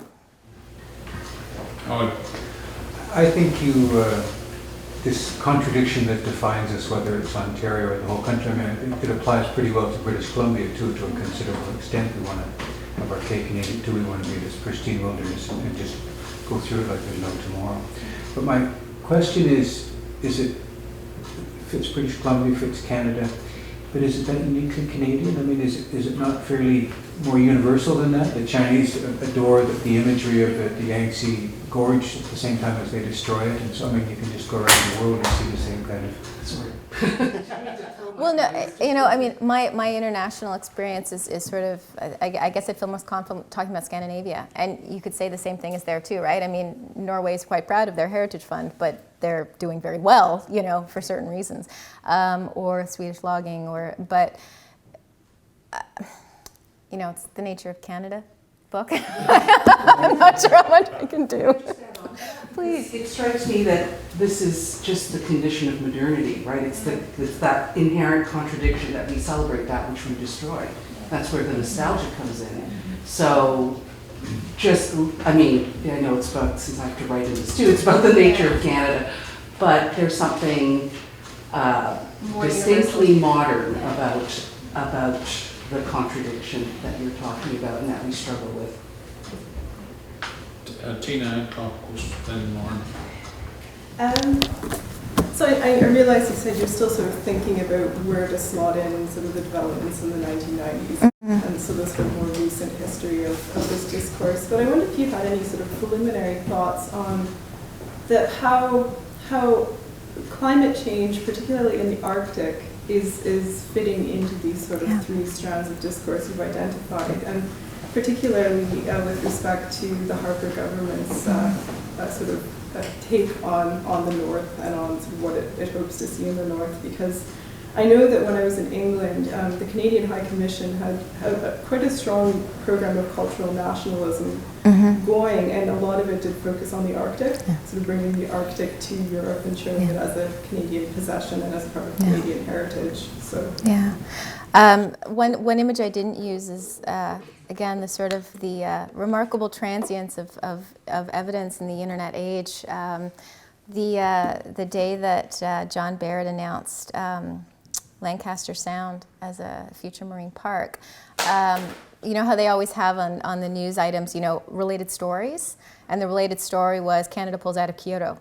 I think this contradiction that defines us, whether it's Ontario or the whole country, I mean, it applies pretty well to British Columbia too, to a considerable extent. We want to have our cake and eat it too. We want to be this pristine wilderness and just go through it like there's no tomorrow. But my question is it fits British Columbia, fits Canada, but is it that uniquely Canadian? I mean, is it not fairly more universal than that? The Chinese adore the imagery of the Yangtze Gorge at the same time as they destroy it, and so I mean, you can just go around the world and see the same kind of. Sorry. Well, no, I mean, my international experience is sort of, I guess I feel most confident talking about Scandinavia, and you could say the same thing is there too, right? I mean, Norway is quite proud of their heritage fund, but they're doing very well, for certain reasons, or Swedish logging, but it's the nature of Canada book. I'm not sure how much I can do. Please. It strikes me that this is just the condition of modernity, right? It's that inherent contradiction that we celebrate that which we destroy. That's where the nostalgia comes in. So, I know it's about, since I have to write in this too, it's about the nature of Canada, but there's something distinctly modern about the contradiction that you're talking about and that we struggle with. Tina Hancock was then Lauren. So I realize you said you're still sort of thinking about where to slot in sort of the developments in the 1990s, and so the sort of more recent history of this discourse. But I wonder if you had any sort of preliminary thoughts on how climate change, particularly in the Arctic, is fitting into these sort of three strands of discourse you've identified, and particularly with respect to the Harper government's sort of take on the North and on sort of what it hopes to see in the North. Because I know that when I was in England, the Canadian High Commission had quite a strong program of cultural nationalism going, and a lot of it did focus on the Arctic, sort of bringing the Arctic to Europe and showing it as a Canadian possession and as part of Canadian heritage. So one image I didn't use is again the sort of the remarkable transience of evidence in the internet age. The day that John Barrett announced Lancaster Sound as a future marine park. You know how they always have on the news items, related stories? And the related story was Canada pulls out of Kyoto.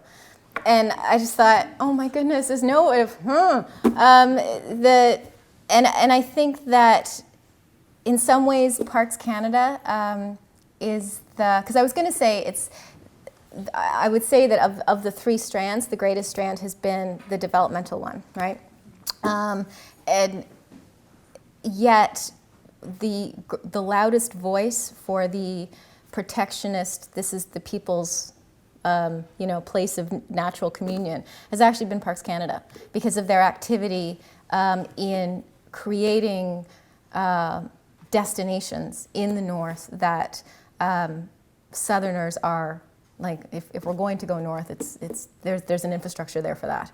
And I just thought, oh my goodness, there's no if, and I think that in some ways Parks Canada is because I was going to say I would say that of the three strands, the greatest strand has been the developmental one, right? And yet the loudest voice for the protectionist, this is the people's place of natural communion, has actually been Parks Canada because of their activity in creating destinations in the North that Southerners are, like, if we're going to go north, there's an infrastructure there for that.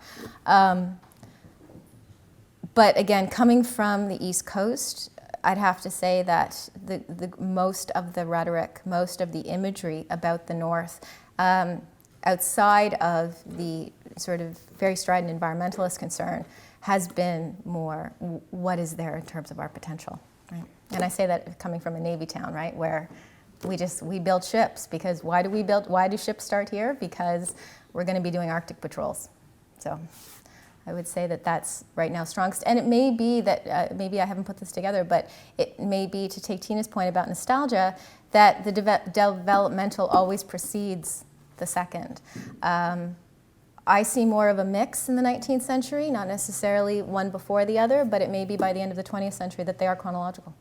But again, coming from the East Coast, I'd have to say that the most of the rhetoric, most of the imagery about the North, outside of the sort of very strident environmentalist concern, has been more what is there in terms of our potential, right? And I say that coming from a Navy town, right, where we build ships because why do ships start here? Because we're going to be doing Arctic patrols. So I would say that that's right now strongest. And it may be that, maybe I haven't put this together, but it may be, to take Tina's point about nostalgia, that the developmental always precedes the second. I see more of a mix in the 19th century, not necessarily one before the other, but it may be by the end of the 20th century that they are chronological.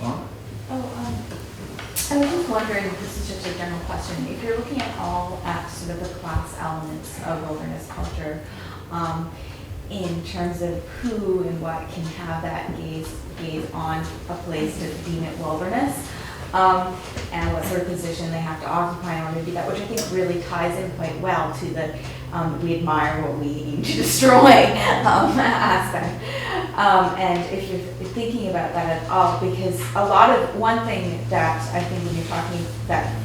Laura? I was just wondering, this is just a general question, if you're looking at sort of the class elements of wilderness culture, in terms of who and what can have that gaze on a place to deem it wilderness, and what sort of position they have to occupy in order to do that, which I think really ties in quite well to the we admire what we aim to destroy aspect. And if you're thinking about that at all, because one thing that I think when you're talking that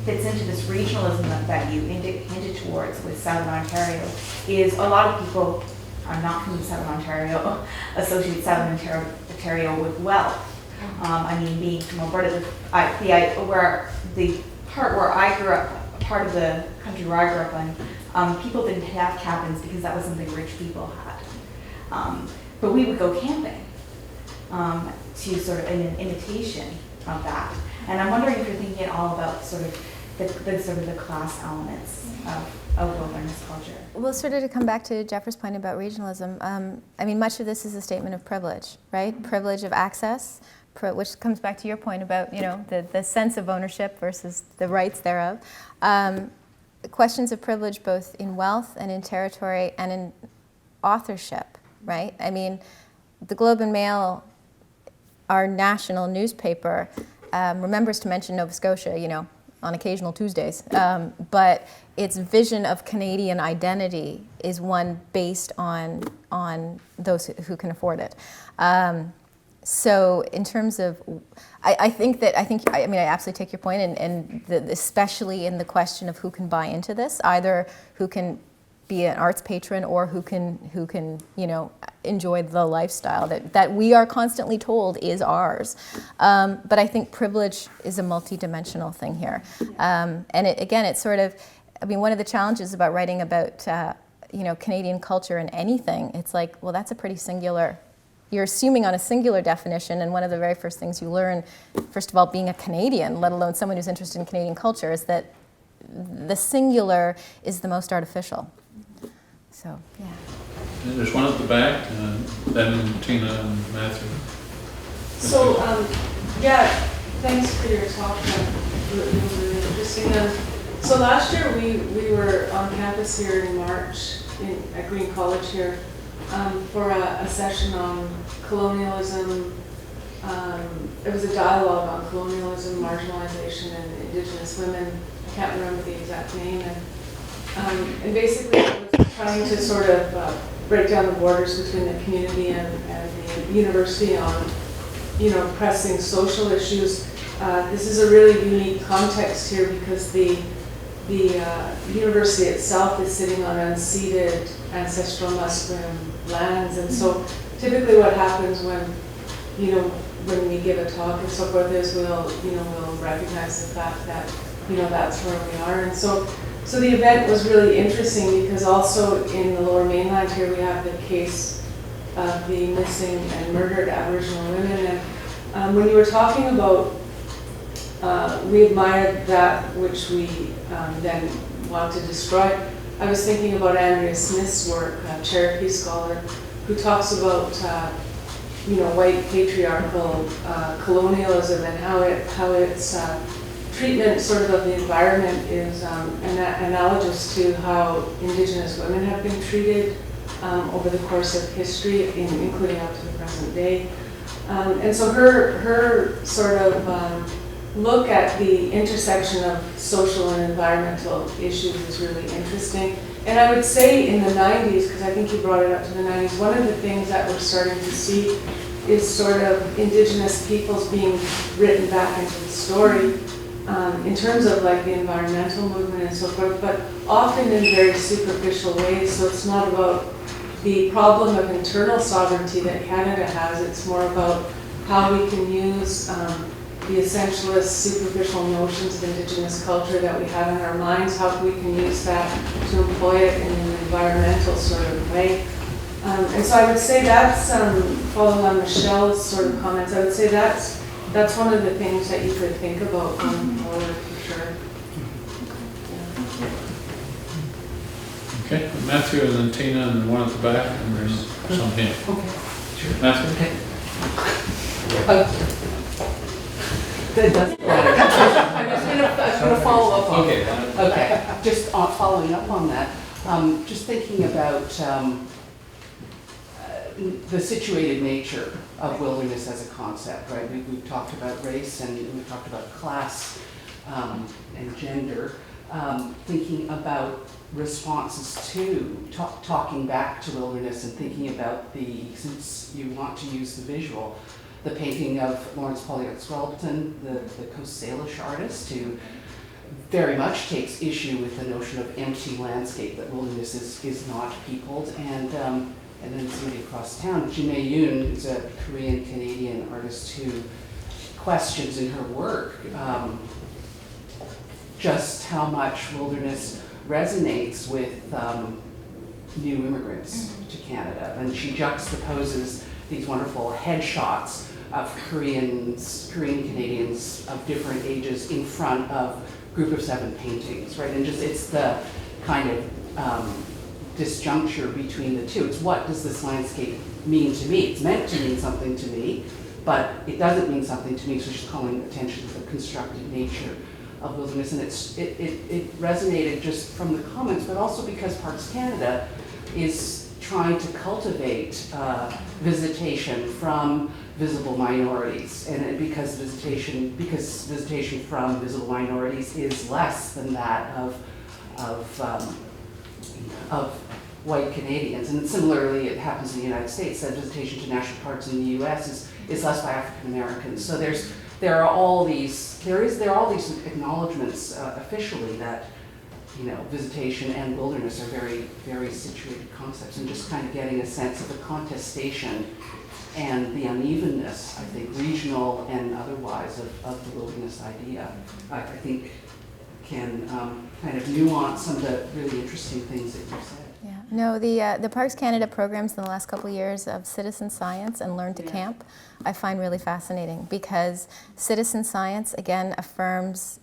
fits into this regionalism that you hinted towards with Southern Ontario is a lot of people are not from Southern Ontario associate Southern Ontario with wealth. I mean, being from Alberta, the part where I grew up, part of the country where I grew up in, people didn't have cabins because that was something rich people had. But we would go camping to sort of an imitation of that. And I'm wondering if you're thinking at all about sort of the class elements of wilderness culture. Well, sort of to come back to Jeffrey's point about regionalism, I mean, much of this is a statement of privilege, right? Privilege of access, which comes back to your point about, the sense of ownership versus the rights thereof. Questions of privilege both in wealth and in territory and in authorship, right? I mean, the Globe and Mail, our national newspaper, remembers to mention Nova Scotia, on occasional Tuesdays, but its vision of Canadian identity is one based on those who can afford it. So in terms of, I absolutely take your point, and especially in the question of who can buy into this, either who can be an arts patron or who can enjoy the lifestyle that we are constantly told is ours. But I think privilege is a multidimensional thing here, and it's sort of, one of the challenges about writing about Canadian culture and anything, it's like, well, that's a pretty singular. You're assuming on a singular definition, and one of the very first things you learn, first of all, being a Canadian, let alone someone who's interested in Canadian culture, is that the singular is the most artificial. So, yeah. And there's one at the back, and then Tina and Matthew. So, thanks for your talk. It was really interesting. So last year we were on campus here in March at Green College here for a session on colonialism. It was a dialogue on colonialism, marginalization, and Indigenous women. I can't remember the exact name. And basically it was trying to sort of break down the borders between the community and the university on, pressing social issues. This is a really unique context here because the university itself is sitting on unceded ancestral Musqueam lands, and so typically what happens when we give a talk and so forth is we'll recognize the fact that that's where we are, and so the event was really interesting because also in the Lower Mainland here we have the case of the missing and murdered Aboriginal women, and when you were talking about we admired that which we then want to destroy, I was thinking about Andrea Smith's work, a Cherokee scholar, who talks about white patriarchal colonialism and how its treatment sort of the environment is analogous to how Indigenous women have been treated over the course of history, including up to the present day. And so her sort of look at the intersection of social and environmental issues is really interesting. And I would say in the 90s, because I think you brought it up to the 90s, one of the things that we're starting to see is sort of Indigenous peoples being written back into the story in terms of like the environmental movement and so forth, but often in very superficial ways. So it's not about the problem of internal sovereignty that Canada has, it's more about how we can use the essentialist, superficial notions of Indigenous culture that we have in our minds, how we can use that to employ it in an environmental sort of way. And so I would say that's, following on Michelle's sort of comments, I would say that's that's one of the things that you could think about going forward for sure. Okay, Matthew and then Tina and one at the back, and there's some here. Okay, sure. Matthew? Okay. That doesn't matter. I'm just gonna follow up on Okay. Okay, just following up on that, just thinking about the situated nature of wilderness as a concept, right? We've talked about race and we've talked about class and gender, thinking about responses to talking back to wilderness and thinking about since you want to use the visual, the painting of Lawrence Polliott-Swelton, the Coast Salish artist, who very much takes issue with the notion of empty landscape, that wilderness is not peopled, and then somebody across town, Jime Yoon, who's a Korean-Canadian artist who questions in her work just how much wilderness resonates with new immigrants to Canada. And she juxtaposes these wonderful headshots of Korean Canadians of different ages in front of a group of 7 paintings, right? And just it's the kind of disjuncture between the two. It's what does this landscape mean to me? It's meant to mean something to me, but it doesn't mean something to me, so she's calling attention to the constructed nature of wilderness. And it resonated just from the comments, but also because Parks Canada is trying to cultivate visitation from visible minorities, and because visitation from visible minorities is less than that of white Canadians. And similarly, it happens in the United States, that visitation to national parks in the US is less by African Americans. So there are all these acknowledgements officially that, you know, visitation and wilderness are very, very situated concepts, and just kind of getting a sense of the contestation and the unevenness, I think, regional and otherwise, of the wilderness idea, I think can kind of nuance some of the really interesting things that you said. Yeah. No, the Parks Canada programs in the last couple of years of citizen science and learn to camp, I find really fascinating, because citizen science, again, affirms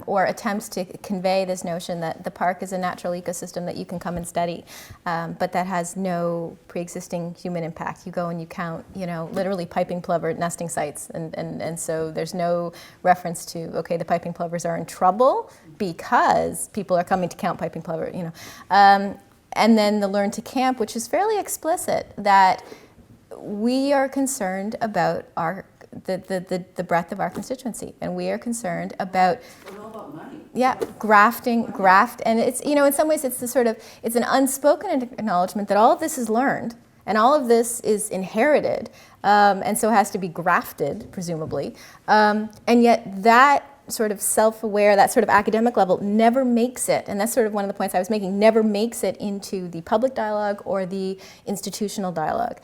or attempts to convey this notion that the park is a natural ecosystem that you can come and study, but that has no pre-existing human impact. You go and you count, you know, literally piping plover nesting sites, and so there's no reference to, okay, the piping plovers are in trouble because people are coming to count piping plover, you know. And then the learn to camp, which is fairly explicit, that we are concerned about the breadth of our constituency, and we are concerned about graft, and it's, you know, in some ways it's it's an unspoken acknowledgement that all of this is learned and all of this is inherited, and so has to be grafted, presumably, and yet that sort of self-aware, that sort of academic level never makes it, and that's sort of one of the points I was making, never makes it into the public dialogue or the institutional dialogue.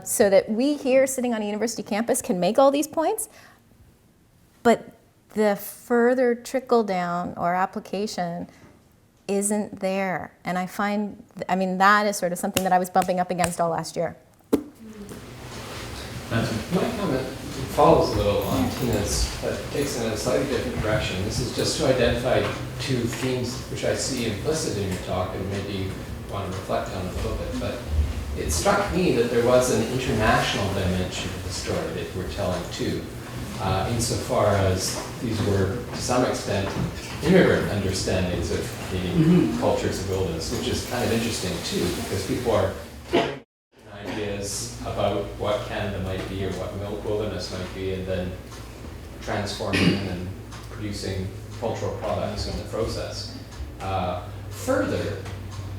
So that we here sitting on a university campus can make all these points, but the further trickle down or application isn't there. And I mean, that is sort of something that I was bumping up against all last year. My comment follows a little on Tina's, but takes in a slightly different direction. This is just to identify 2 themes which I see implicit in your talk, and maybe you want to reflect on it a little bit. But it struck me that there was an international dimension to the story that you were telling too, insofar as these were, to some extent, immigrant understandings of Canadian cultures of wilderness, which is kind of interesting too, because people are ideas about what Canada might be or what wilderness might be, and then transforming and producing cultural products in the process. Further,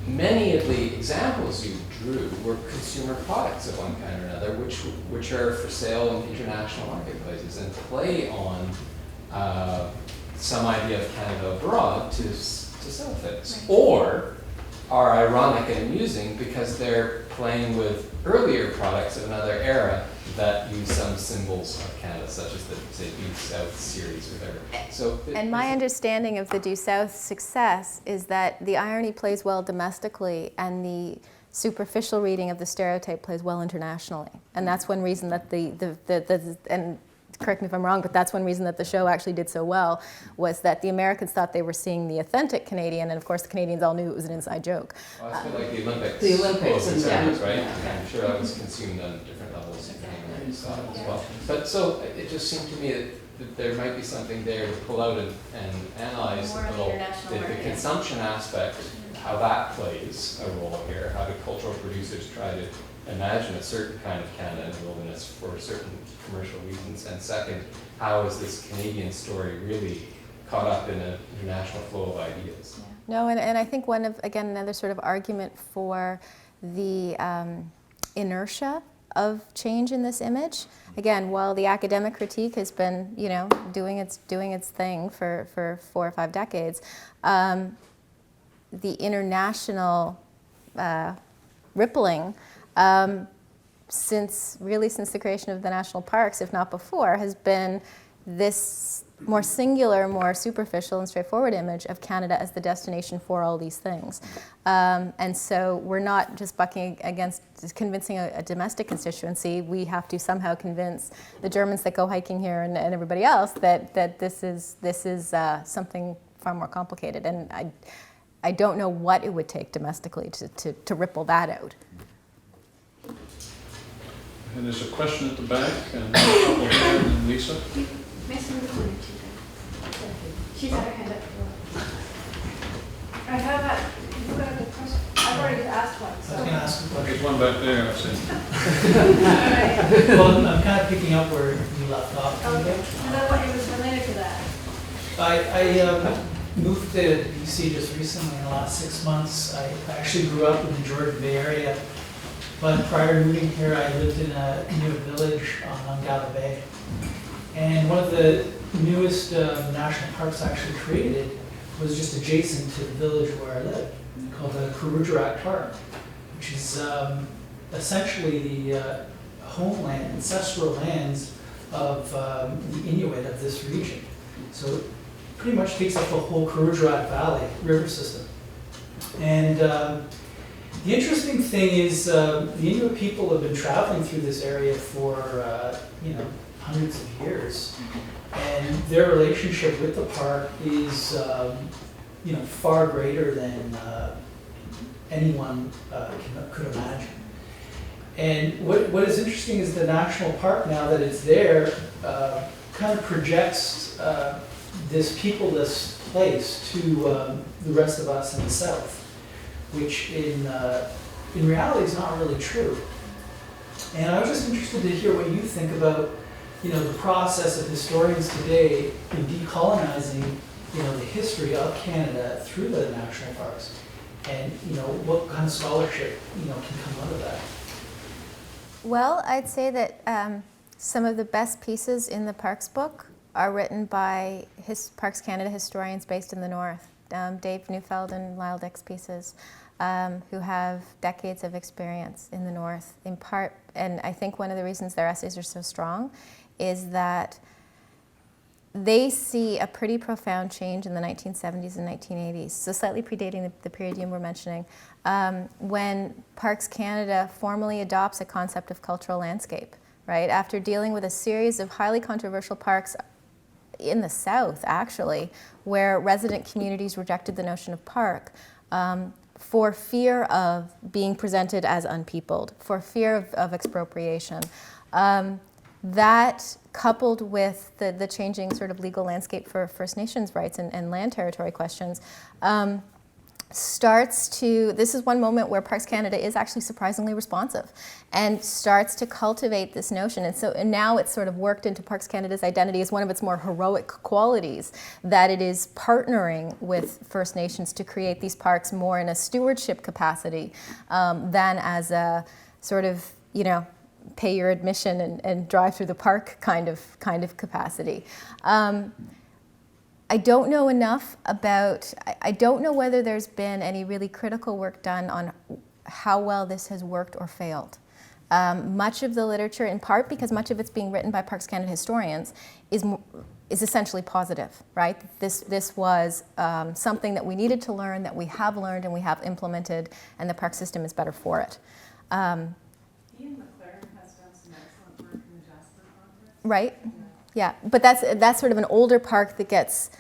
many of the examples you drew were consumer products of one kind or another, which are for sale in international marketplaces and play on some idea of Canada abroad to sell things, or are ironic and amusing because they're playing with earlier products of another era that use some symbols of Canada, such as the, say, Due South series or whatever. So, and my understanding of the Due South success is that the irony plays well domestically, and the superficial reading of the stereotype plays well internationally. And that's one reason that and correct me if I'm wrong, but that's one reason that the show actually did so well, was that the Americans thought they were seeing the authentic Canadian, and of course the Canadians all knew it was an inside joke. Well, it's a bit like the Olympics. The Olympics and and right? yeah. I'm sure that was consumed on different levels as well. But so it just seemed to me that there might be something there to pull out and analyze More a of the little international the market. consumption aspect, how that plays a role here. How do cultural producers try to imagine a certain kind of Canada and wilderness for certain commercial reasons? And second, how is this Canadian story really caught up in an international flow of ideas? No, and I think another sort of argument for the inertia of change in this image. Again, while the academic critique has been, doing its thing for 4 or 5 decades, the international rippling since the creation of the national parks, if not before, has been this more singular, more superficial and straightforward image of Canada as the destination for all these things. And so we're not just bucking against convincing a domestic constituency. We have to somehow convince the Germans that go hiking here and everybody else that this is something far more complicated. And I don't know what it would take domestically to ripple that out. And there's a question at the back, and a couple here, and Lisa. She's had her hand up. I have a question. I've already asked one, I was so. going to ask a question. There's one back there, I see. Well, I'm kind of picking up where you left off. Okay, and then what it was related to that. I moved to BC just recently in the last 6 months. I actually grew up in the Georgian Bay Area, but prior to moving here, I lived in a Inuit village on Ungava Bay. And one of the newest national parks actually created was just adjacent to the village where I live, called the Kurujarak Park, which is essentially the homeland, ancestral lands of the Inuit of this region. So it pretty much takes up the whole Kurujarak Valley river system. And the interesting thing is the Inuit people have been traveling through this area for hundreds of years, and their relationship with the park is far greater than anyone could imagine. And what is interesting is the national park, now that it's there, kind of projects this peopleless place to the rest of us in the South, which in reality is not really true. And I was just interested to hear what you think about the process of historians today in decolonizing the history of Canada through the national parks, and what kind of scholarship can come out of that. Well, I'd say that some of the best pieces in the Parks book are written by Parks Canada historians based in the North, Dave Neufeld and Lyle Dick's pieces, who have decades of experience in the North, in part. And I think one of the reasons their essays are so strong is that they see a pretty profound change in the 1970s and 1980s, so slightly predating the period you were mentioning, when Parks Canada formally adopts a concept of cultural landscape, right? After dealing with a series of highly controversial parks in the South, actually, where resident communities rejected the notion of park for fear of being presented as unpeopled, for fear of expropriation. That, coupled with the changing sort of legal landscape for First Nations rights and land territory questions, this is one moment where Parks Canada is actually surprisingly responsive and starts to cultivate this notion. And now it's sort of worked into Parks Canada's identity as one of its more heroic qualities, that it is partnering with First Nations to create these parks more in a stewardship capacity than as a sort of, pay your admission and drive through the park kind of capacity. I don't know enough about, I don't know whether there's been any really critical work done on how well this has worked or failed. Much of the literature, in part because much of it's being written by Parks Canada historians, is essentially positive, right? This was something that we needed to learn, that we have learned and we have implemented, and the park system is better for it. Right? Yeah, but that's sort of an older park that gets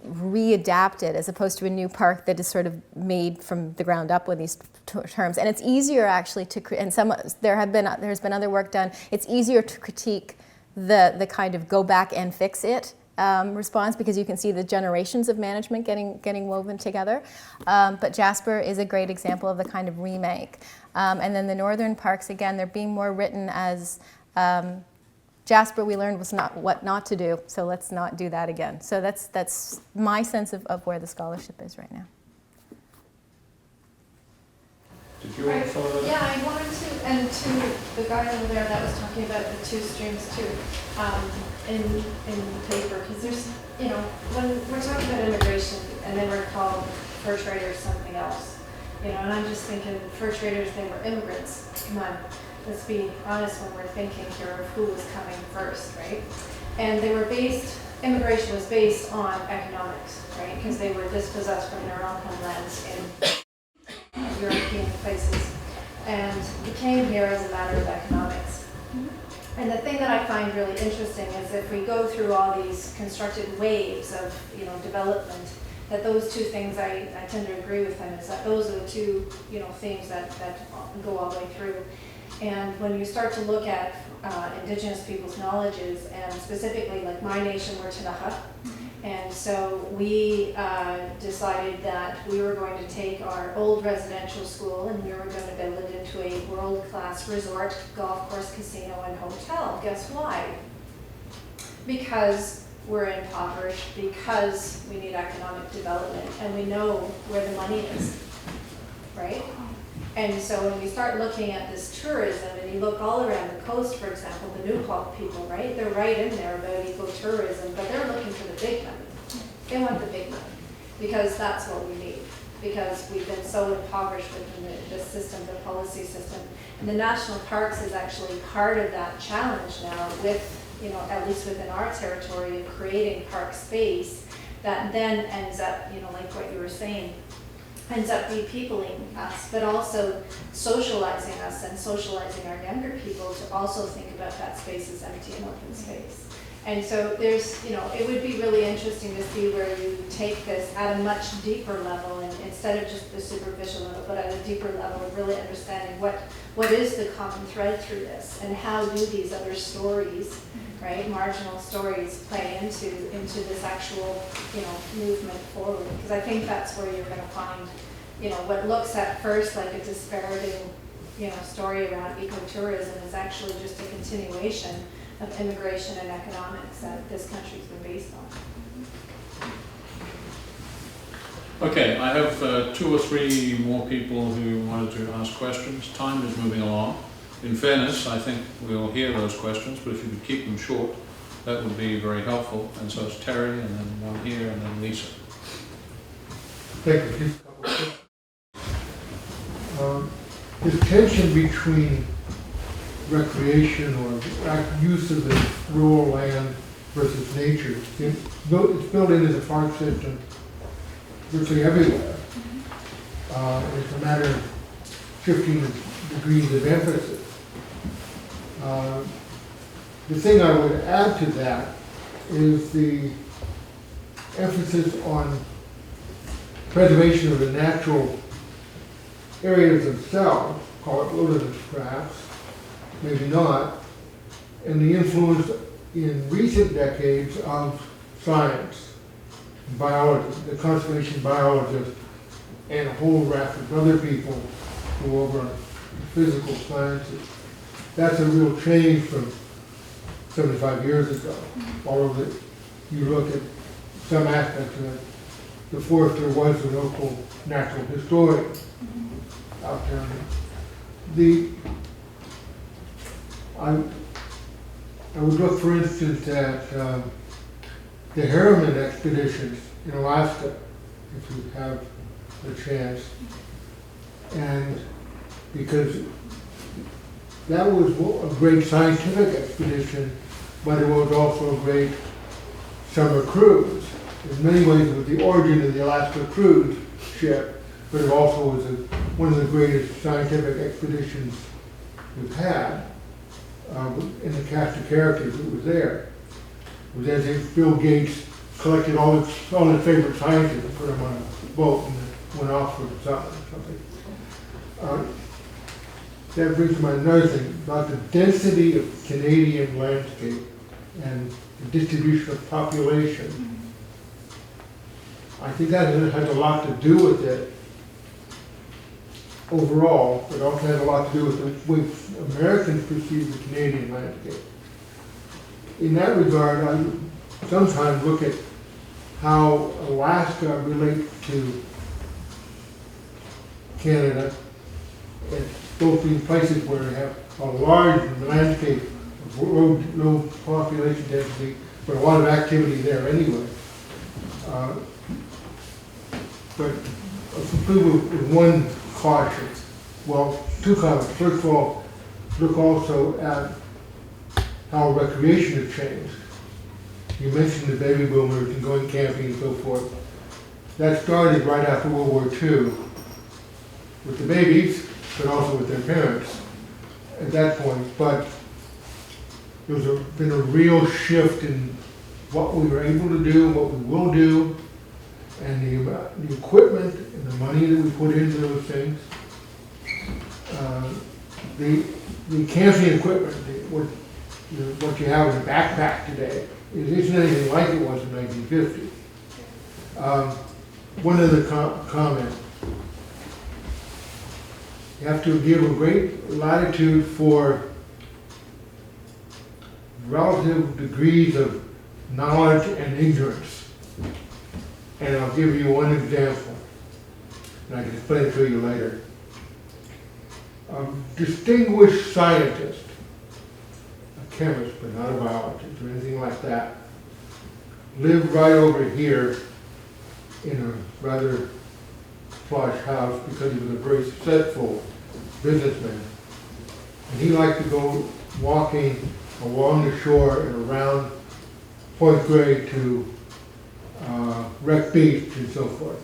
readapted as opposed to a new park that is sort of made from the ground up with these terms. And it's easier actually to, and there's been other work done, it's easier to critique the kind of go back and fix it response, because you can see the generations of management getting woven together. But Jasper is a great example of the kind of remake. And then the northern parks, again, they're being more written as Jasper, we learned, was not what not to do, so let's not do that again. So that's my sense of where the scholarship is right now. Did you want to follow that? Yeah, I wanted to, and to the guy over there that was talking about the two streams too, in the paper, because there's, you know, when we're talking about immigration and then we're called fur traders something else, you know, and I'm just thinking fur traders, they were immigrants. Come on, let's be honest when we're thinking here of who was coming first, right? And they were immigration was based on economics, right? Because they were dispossessed from their own homelands in European places, and he came here as a matter of economics. And the thing that I find really interesting is if we go through all these constructed waves of, you know, development, that those two things, I tend to agree with him, is that those are the two, you know, themes that go all the way through. And when you start to look at Indigenous people's knowledges, and specifically like my nation, we're Tinaha, and so we decided that we were going to take our old residential school and we were going to build it into a world-class resort, golf course, casino, and hotel. Guess why? Because we're impoverished, because we need economic development, and we know where the money is, right? And so when we start looking at this tourism, and you look all around the coast, for example, the Newport people, right? They're right in there about ecotourism, but they're looking for the big money. They want the big money, because that's what we need, because we've been so impoverished within the system, the policy system. And the national parks is actually part of that challenge now with, you know, at least within our territory, of creating park space that then ends up, you know, like what you were saying, ends up repeopling us, but also socializing us and socializing our younger people to also think about that space as empty and open space. And so there's, you know, it would be really interesting to see where you take this at a much deeper level, and instead of just the superficial level, but at a deeper level of really understanding what is the common thread through this, and how do these other stories, right, marginal stories, play into this actual, you know, movement forward. Because I think that's where you're going to find, you know, what looks at first like a disparaging, you know, story around ecotourism is actually just a continuation of immigration and economics that this country's been based on. Okay, I have 2 or 3 more people who wanted to ask questions. Time is moving along. In fairness, I think we'll hear those questions, but if you could keep them short, that would be very helpful. And so it's Terry, and then one here, and then Lisa. Thank you. Just a couple of questions. The tension between recreation or use of the rural land versus nature, it's built in as a park system virtually everywhere. It's a matter of shifting the degrees of emphasis. The thing I would add to that is the emphasis on preservation of the natural areas themselves, call it wilderness perhaps, maybe not, and the influence in recent decades of science, biology, the conservation biologists, and a whole raft of other people who are over physical sciences. That's a real change from 75 years ago. Although you look at some aspects of it, the forester was the local natural historian out there. I would look, for instance, at the Harriman expeditions in Alaska, if you have the chance, and because that was a great scientific expedition, but it was also a great summer cruise. In many ways, it was the origin of the Alaska cruise ship, but it also was one of the greatest scientific expeditions we've had in the cast of characters that was there. It was as if Bill Gates collected all his favorite scientists and put them on a boat and went off for the sun or something. That brings to mind another thing about the density of Canadian landscape and the distribution of population. I think that has a lot to do with it overall, but also has a lot to do with the way Americans perceive the Canadian landscape. In that regard, I sometimes look at how Alaska relates to Canada, as both being places where they have a large landscape of low population density, but a lot of activity there anyway. But with one caution. Well, two comments. First of all, look also at how recreation has changed. You mentioned the baby boomers and going camping and so forth. That started right after World War II with the babies, but also with their parents at that point. But there's been a real shift in what we were able to do, what we will do, and the equipment and the money that we put into those things. The camping equipment, what you have in a backpack today, it isn't anything like it was in 1950. One other comment. You have to give a great latitude for relative degrees of knowledge and ignorance. And I'll give you one example, and I can explain it to you later. A distinguished scientist, a chemist, but not a biologist or anything like that, lived right over here in a rather plush house because he was a very successful businessman. And he liked to go walking along the shore and around Point Grey to Wreck Beach and so forth.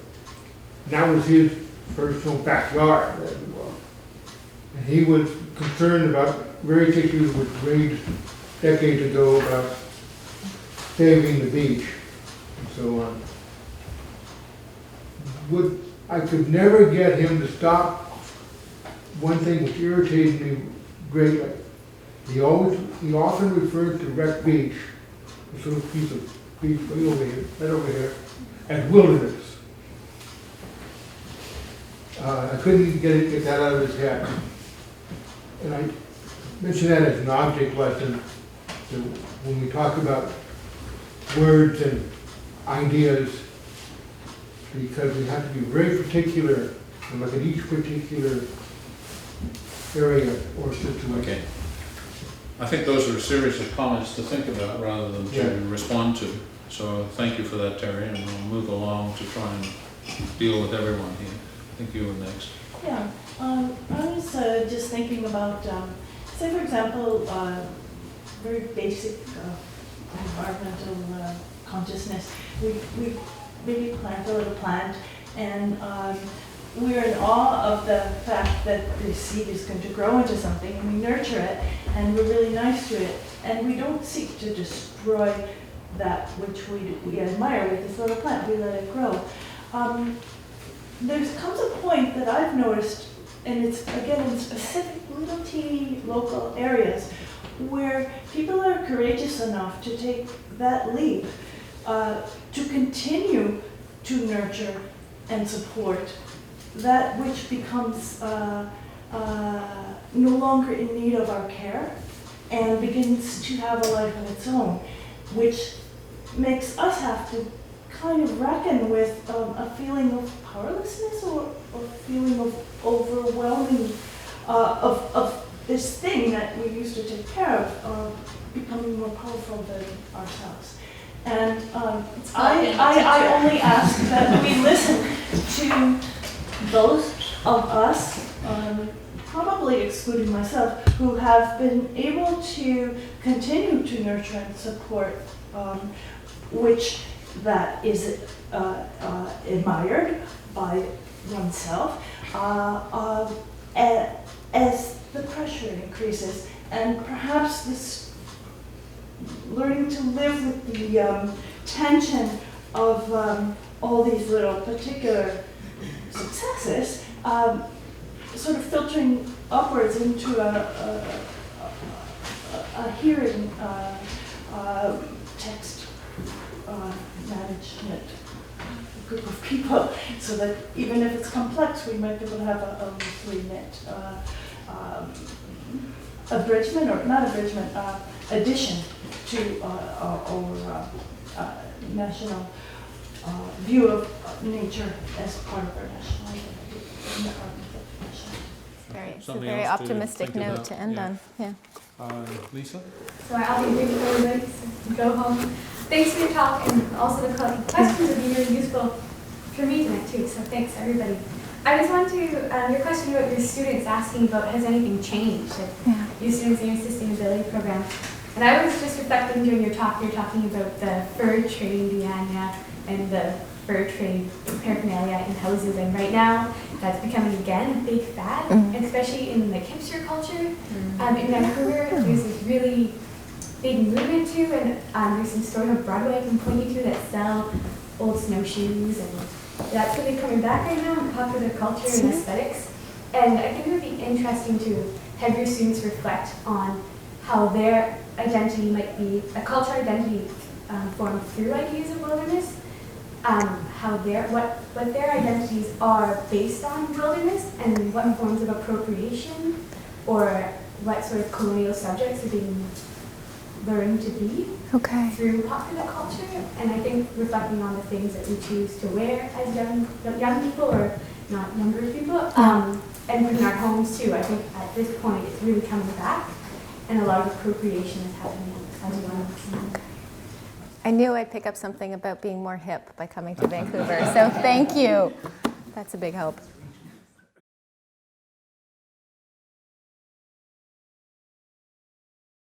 And that was his personal backyard, as it were. And he was concerned about various issues which raised decades ago about saving the beach and so on. I could never get him to stop one thing which irritated me greatly. He often referred to Wreck Beach, this little piece of beach way over here, right over here, as wilderness. I couldn't get that out of his head. And I mention that as an object lesson. So when we talk about words and ideas, because we have to be very particular and look at each particular area or situation. Okay. I think those are a series of comments to think about rather than to respond to. So thank you for that, Terry, and we'll move along to try and deal with everyone here. I think you were next. Yeah, I was just thinking about, say for example, very basic environmental consciousness. We maybe plant a little plant, and we're in awe of the fact that the seed is going to grow into something, and we nurture it, and we're really nice to it, and we don't seek to destroy that which we admire with this little plant. We let it grow. There comes a point that I've noticed, and it's again in specific little teeny local areas, where people are courageous enough to take that leap to continue to nurture and support that which becomes no longer in need of our care and begins to have a life of its own, which makes us have to kind of reckon with a feeling of powerlessness or feeling of overwhelming of this thing that we used to take care of becoming more powerful than ourselves. And I only ask that we listen to those of us, probably excluding myself, who have been able to continue to nurture and support, which that is admired by oneself as the pressure increases, and perhaps learning to live with the tension of all these little particular successes, sort of filtering upwards into a hearing text management group of people, so that even if it's complex, we might be able to have a loosely knit abridgment, or not abridgment, addition to our national view of nature as part of our national identity. It's a Something very else to optimistic think note about? to end Yeah. on. Yeah. Lisa? So I'll be brief for everybody, so go home. Thanks for your talk, and also the questions will be really useful for me tonight too, so thanks everybody. I just want to, your question about your students asking about has anything changed, your students in your sustainability program. And I was just reflecting during your talk, you're talking about the fur trade, the Anya, and the fur trade paraphernalia in houses, and right now that's becoming again a big fad, especially in the hipster culture. In Vancouver, there's this really big movement too, and there's some stores on Broadway I can point you to that sell old snowshoes, and that's really coming back right now in popular culture and aesthetics. And I think it would be interesting to have your students reflect on how their identity might be, a cultural identity formed through ideas of wilderness, how what their identities are based on wilderness, and what forms of appropriation or what sort of colonial subjects are being learned to be through popular culture. And I think reflecting on the things that we choose to wear as young people, or not younger people, and in our homes too. I think at this point it's really coming back, and a lot of appropriation is happening as well. I knew I'd pick up something about being more hip by coming to Vancouver, so thank you. That's a big help.